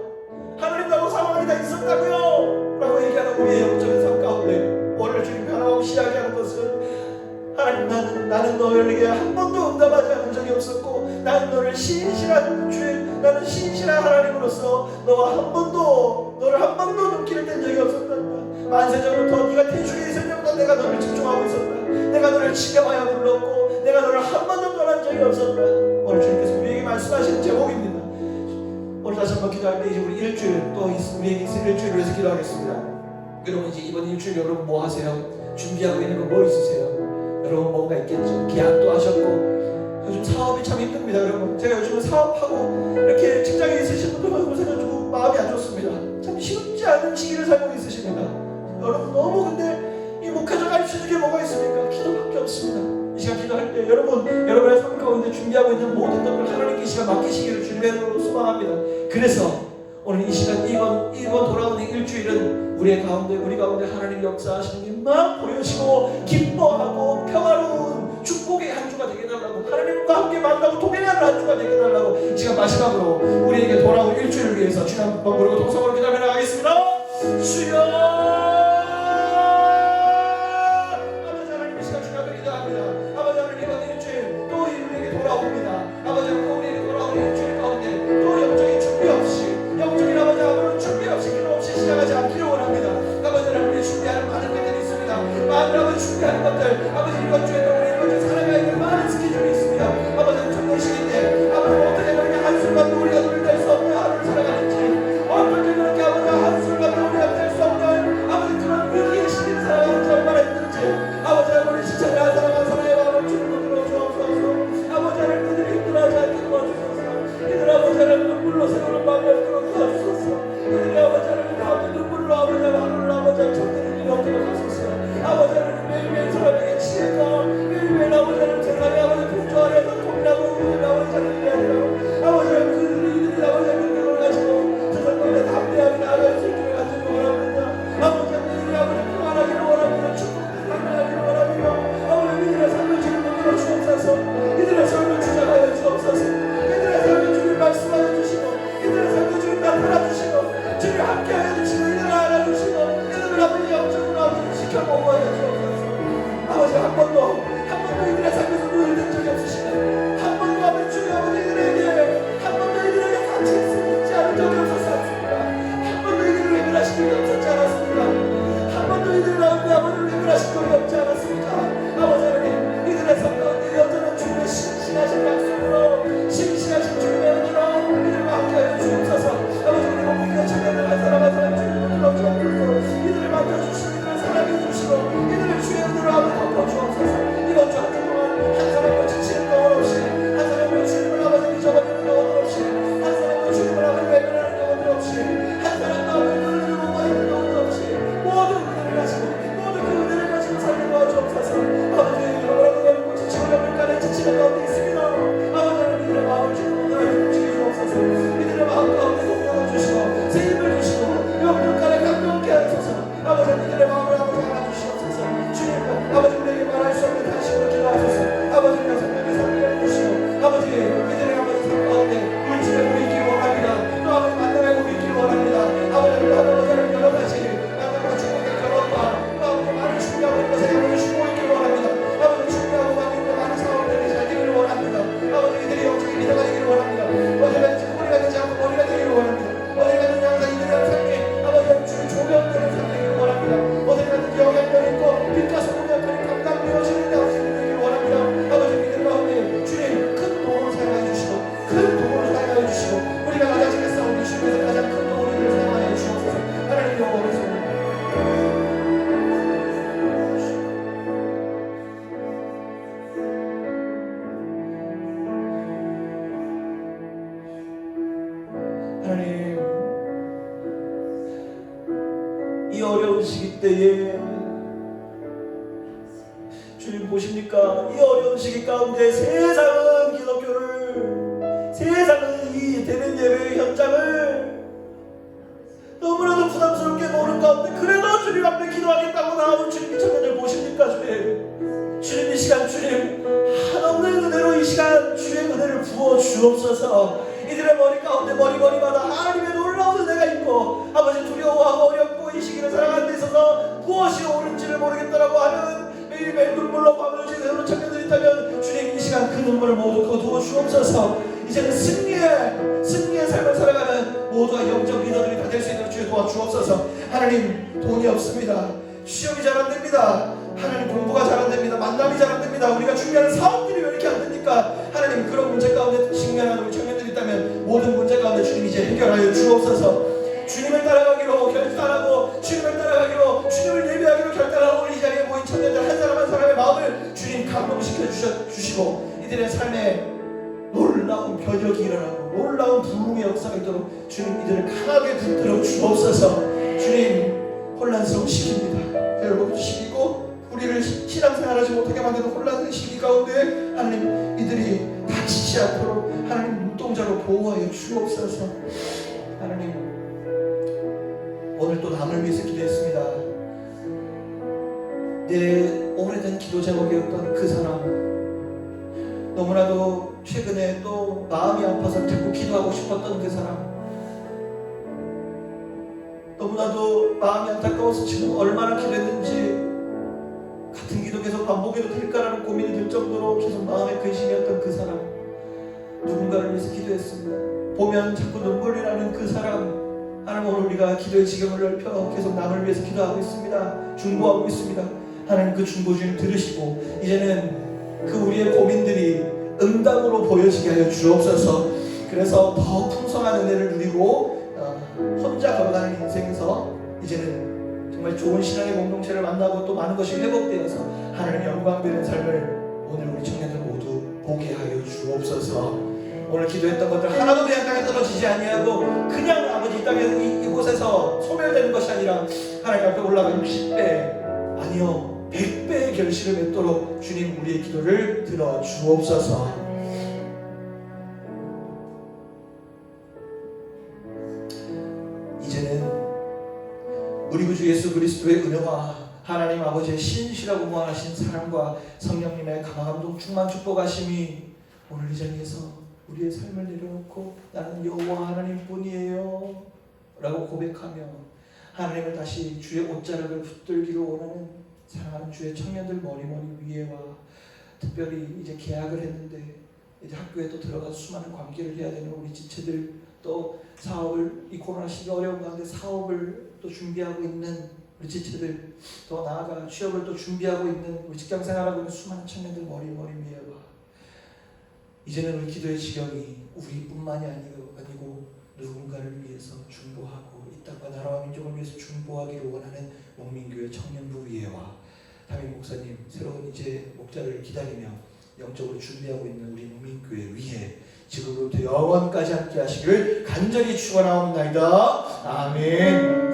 하나님 나도 상황이 다 있었다고요 라고 얘기하는 우리의 영적인 삶 가운데 오늘 주님 변함없이 이야기하는 것은 하나님 나는 너에게 한 번도 응답하지 않은 적이 없었고 나는 너를 신실한 나는 신실한 하나님으로서 너를 한 번도 눈길을 뗀 적이 없었다. 만세전부터 네가 태중에 있을 때보다 내가 너를 집중하고 있었다. 내가 너를 지켜봐야 불렀고 내가 너를 한 번도 떠난 적이 없었다. 오늘 말씀하시는 제목입니다. 오늘 다시 한번 기도할 때 이제 우리 일주일 또 우리에게 있을 일주일을 위해서 기도하겠습니다. 여러분 이제 이번 일주일 여러분 뭐 하세요? 준비하고 있는 거 뭐 있으세요? 여러분 뭔가 있겠죠. 계약도 하셨고 요즘 사업이 참 힘듭니다. 여러분 제가 요즘은 사업하고 이렇게 직장에 있으신 분들 보면 좀 마음이 안 좋습니다. 참 쉽지 않은 시기를 살고 있으십니다. 여러분 너무 근데 이 목회자가 할 수 있는 게 뭐가 있습니까? 기도밖에 없습니다. 이 시간 기도할 때 여러분의 삶 가운데 준비하고 있는 모든 것들 하나님께 이 시간 맡기시기를 주님으로 소망합니다. 그래서 오늘 이 시간 이번 돌아오는 일주일은 우리 가운데 하나님 역사하시는 게 막 보여지고 기뻐하고 평화로운 축복의 한 주가 되게 해달라고, 하나님과 함께 만나고 동행하는 한 주가 되게 해달라고 이 시간 마지막으로 우리에게 돌아올 일주일을 위해서 주님 한번 부르고 동성으로 기도하며 나가겠습니다. 주여 아버지 하나님 이 시간 주님 앞에 기도합니다. 아버지 하나님 이번 일주일 또 우리에게 돌아옵니다. 아버지 하나님 또 우리에게 돌아오는 일주일 가운데 또 영적인 준비 없이 영적인 아버지 아무런 준비 없이 기도 없이 시작하지 않기를 원합니다. 아버지 하나님 우리 준비하는 많은 것들이 있습니다. 많은 아버지 준비하는 것들 아버지 이번 주에 또 우리 이번 주 살아가야 될 많은 스케줄이 있습니다. 아버지 하나님 정말 시기인데 아버지 어떻게 그렇게 한순간도 우리가 눈을 뗄 수 없는 하루를 살아가는지 어떻게 그렇게 아버지 한순간도 우리가 뗄 수 없는 아버지 그런 위기의 시기를 살아가는지 얼마나 힘든지 아버지 하나님 우리 진짜 한 사람 한 사람의 마음을 주님으로 들어주옵소서. 아버지 하나님 그들이 힘들어하지 않게 도와주소서. 이들 아버지 하나님 눈물로 세우는 마음을 끌어주옵소서. 이들 아버지 하나님 가운데 눈물로 아버지 하나님 아버지 하나님 정리를 이루도록 하소서. 아버지 하나님 매일매일 사람에게 치니까 매일매일 아버지 하나님 세상에 아버지 풍조 안에서 고민하고 아버지 하나님 아버지 하나님 이들이 아버지 하나님 능력을 가지고 세상 가운데 담대하게 나아갈 수 있기를 간절히 원합니다. 아버지 하나님 이들이 아버지 평안하기를 원합니다. 축복을 당면하기를 원합니다. 아버지 이들의 삶을 주님 만들어 주옵소서. 이들의 삶을 주장하여 주옵소서. 이들의 삶을 주님 말씀하여 주시고 이들의 삶을 주님 나타나 주시고 주님 함께하여 주시고 이들을 알아주시고 이들을 아버지 영적으로 아버지 지켜보호하여 주옵소서. 아버지 한 번도 이들의 삶에서 누일된 적이 없으시네. 한 번도 아버지 주님 아버지 한 번도 이들에게 같이 있지 않은 적이 없었습니다. 한 번도 이들을 외면하신 적이 없었지 않았습니까? 한 번도 이들을 아버지를 외면하신 적이 없지 않았습니까? 아버지 하나님 이들의 삶 가운데 여전한 주님의 신실하신 약속으로 신실하신 주님의 은혜로 이들과 함께하여 주옵소서. 아버지 우리 몸무게가 청년들 한 사람 한 사람 주님을 들어주옵소서. 이들을 맡겨주시고 이들을 사랑해 주시고 이들을 주의 은혜로 아버지 덮어주옵소서. 이번 주 한 주 동안 한 사람과 지치는 영혼 없이 한 사람과 주님을 아버지 잊어버리는 영혼 없이 한 사람과 주님을 아버지 외면하는 영혼 없이 한 사람과 아버지 은혜를 못 받는 영혼 없이 모든 은혜를 가지고 모든 그 은혜를 가지고 살게 도와주옵소서. 아버지 여러분하고 넓고 지치고 영물간에 지치는 가운데 있습니다. 아버지 하나님 이들의 마음을 주님으로 움직여 주옵소서. 이들의 마음 가운데 공명을 주시고 새 힘을 주시고 영물간에 감동케 하소서. 아버지 이들의 마음을 아버지 알아주시옵소서. 주님 아버지 우리에게 말할 수 없는 탄식으로 기도하소서. 아버지 우리가 생명의 삶을 주시고 아버지 이들의 아버지 삶 가운데 물질에 우리 있기를 원합니다. 또 아버지 만남에 우리 있기를 원합니다. 아버지 우리 아버지는 여러 가지 만남과 축복의 결혼과 또 아버지 많은 준비하고 있는 것에 아버지 쉬고 있기를 원합니다. 아버지 준비하고 있는 많은 상황들이 잘 되기를 원합니다. 아버지 이들이 영적인 리더가 되기를 원합니다. 어디가 되지 꼬리가 되지 않고 머리가 되기를 원합니다. 어디 가든지 항상 이들의 삶에 아버지 주의 조명되는 삶 되기를 원합니다. 어디 가든지 영향력 있고 빛과 소금이 약간 감당 되어지는 아버지 되기를 원합니다. 아버지 믿음 가운데 주님 큰 도움을 사용하여 주시고 큰 도움을 사용하여 주시고 우리가 낮아지게 싸우니 주님께서 가장 큰 도움을 사용하여 주옵소서. 하나님 영광을 소망합니다. 하나님 이 어려운 시기 때에 주님 보십니까? 이 어려운 시기 가운데 세상은 기독교를 세상은 이 대면 예배의 현장을 너무나도 부담스럽게 보는 가운데 그래도 주님 앞에 기도하겠다고 나오는 주님의 청년들 보십니까? 주님 이 시간 주님 한없는 은혜로 이 시간 주의 은혜를 부어 주옵소서. 이들의 머리 가운데 머리마다 하나님의 놀라운 은혜가 있고 아버지 두려워하고 어렵고 이 시기를 살아가는 데 있어서 무엇이 옳은지를 모르겠다라고 하는 매일매일 눈물로 밤을 지새우는 청년들이 있다면 주님 이 시간 그 눈물을 모두 거두어 주옵소서. 이제는 승리의 삶을 살아가는 모두가 영적 리더들이 다 될 수 있도록 주여 도와주옵소서. 하나님 돈이 없습니다. 취업이 잘 안 됩니다. 하나님 공부가 잘 안 됩니다. 만남이 잘 안 됩니다. 우리가 준비하는 사업들이 왜 이렇게 안 됩니까? 하나님 그런 문제 가운데 직면하는 우리 청년들이 해결하여 주옵소서. 주님을 따라가기로 결단하고 주님을 따라가기로 주님을 예배하기로 결단하고 이 자리에 모인 청년들 한 사람 한 사람의 마음을 주님 감동시켜 주시고 이들의 삶에 놀라운 변혁이 일어나고 놀라운 부흥의 역사가 있도록 주님 이들을 강하게 붙들어 주옵소서. 주님 혼란스러운 시기입니다. 여러분 시기고 우리를 신앙생활하지 못하게 만드는 혼란의 시기 가운데 하나님 이들이 다치지 않도록 하나님 눈동자로 보호하여 주옵소서. 하나님 오늘 또 남을 위해서 기도했습니다. 내 오래된 기도 제목이었던 그 사람, 너무나도 최근에 또 마음이 아파서 자꾸 기도하고 싶었던 그 사람, 너무나도 마음이 안타까워서 지금 얼마나 기도했는지 같은 기도 계속 반복해도 될까라는 고민이 들 정도로 계속 마음에 근심이었던 그 사람, 누군가를 위해서 기도했습니다. 보면 자꾸 눈물이 나는 그 사람, 하나님 오늘 우리가 기도의 지경을 넓혀 계속 남을 위해서 기도하고 있습니다. 중보하고 있습니다. 하나님 그 중보 주님 들으시고 이제는 그 우리의 고민들이 응답으로 보여지게 하여 주옵소서. 그래서 더 풍성한 은혜를 누리고 혼자 걸어가는 인생에서 이제는 정말 좋은 신앙의 공동체를 만나고 또 많은 것이 회복되어서 하나님 영광되는 삶을 오늘 우리 청년들 모두 보게 하여 주옵소서. 오늘 기도했던 것들 하나도 그냥 땅에 떨어지지 아니하고 그냥 아버지 이 땅에 이곳에서 소멸되는 것이 아니라 하나님 앞에 올라가 60배 아니요 100배의 결실을 맺도록 주님 우리의 기도를 들어 주옵소서. 이제는 우리 구주 예수 그리스도의 은혜와 하나님 아버지의 신실하고 무한하신 사랑과 성령님의 감화감동 충만 축복하심이 오늘 이 자리에서 우리의 삶을 내려놓고 나는 여호와 하나님뿐이에요 라고 고백하며 하나님을 다시 주의 옷자락을 붙들기를 원하는 사랑하는 주의 청년들 머리머리 위에와 특별히 이제 계약을 했는데 이제 학교에 또 들어가서 수많은 관계를 해야 되는 우리 지체들, 또 사업을 이 코로나 시기 어려운 가운데 사업을 또 준비하고 있는 우리 지체들, 더 나아가 취업을 또 준비하고 있는 우리 직장 생활하고 있는 수많은 청년들 머리머리 위에와 이제는 우리 기도의 지경이 우리뿐만이 아니고 누군가를 위해서 중보하고 이 땅과 나라와 민족을 위해서 중보하기를 원하는 목민교회 청년부 위에와 담임 목사님 새로운 이제 목자를 기다리며 영적으로 준비하고 있는 우리 목민교회 위에 지금부터 영원까지 함께 하시길 간절히 축원하옵나이다. 아멘.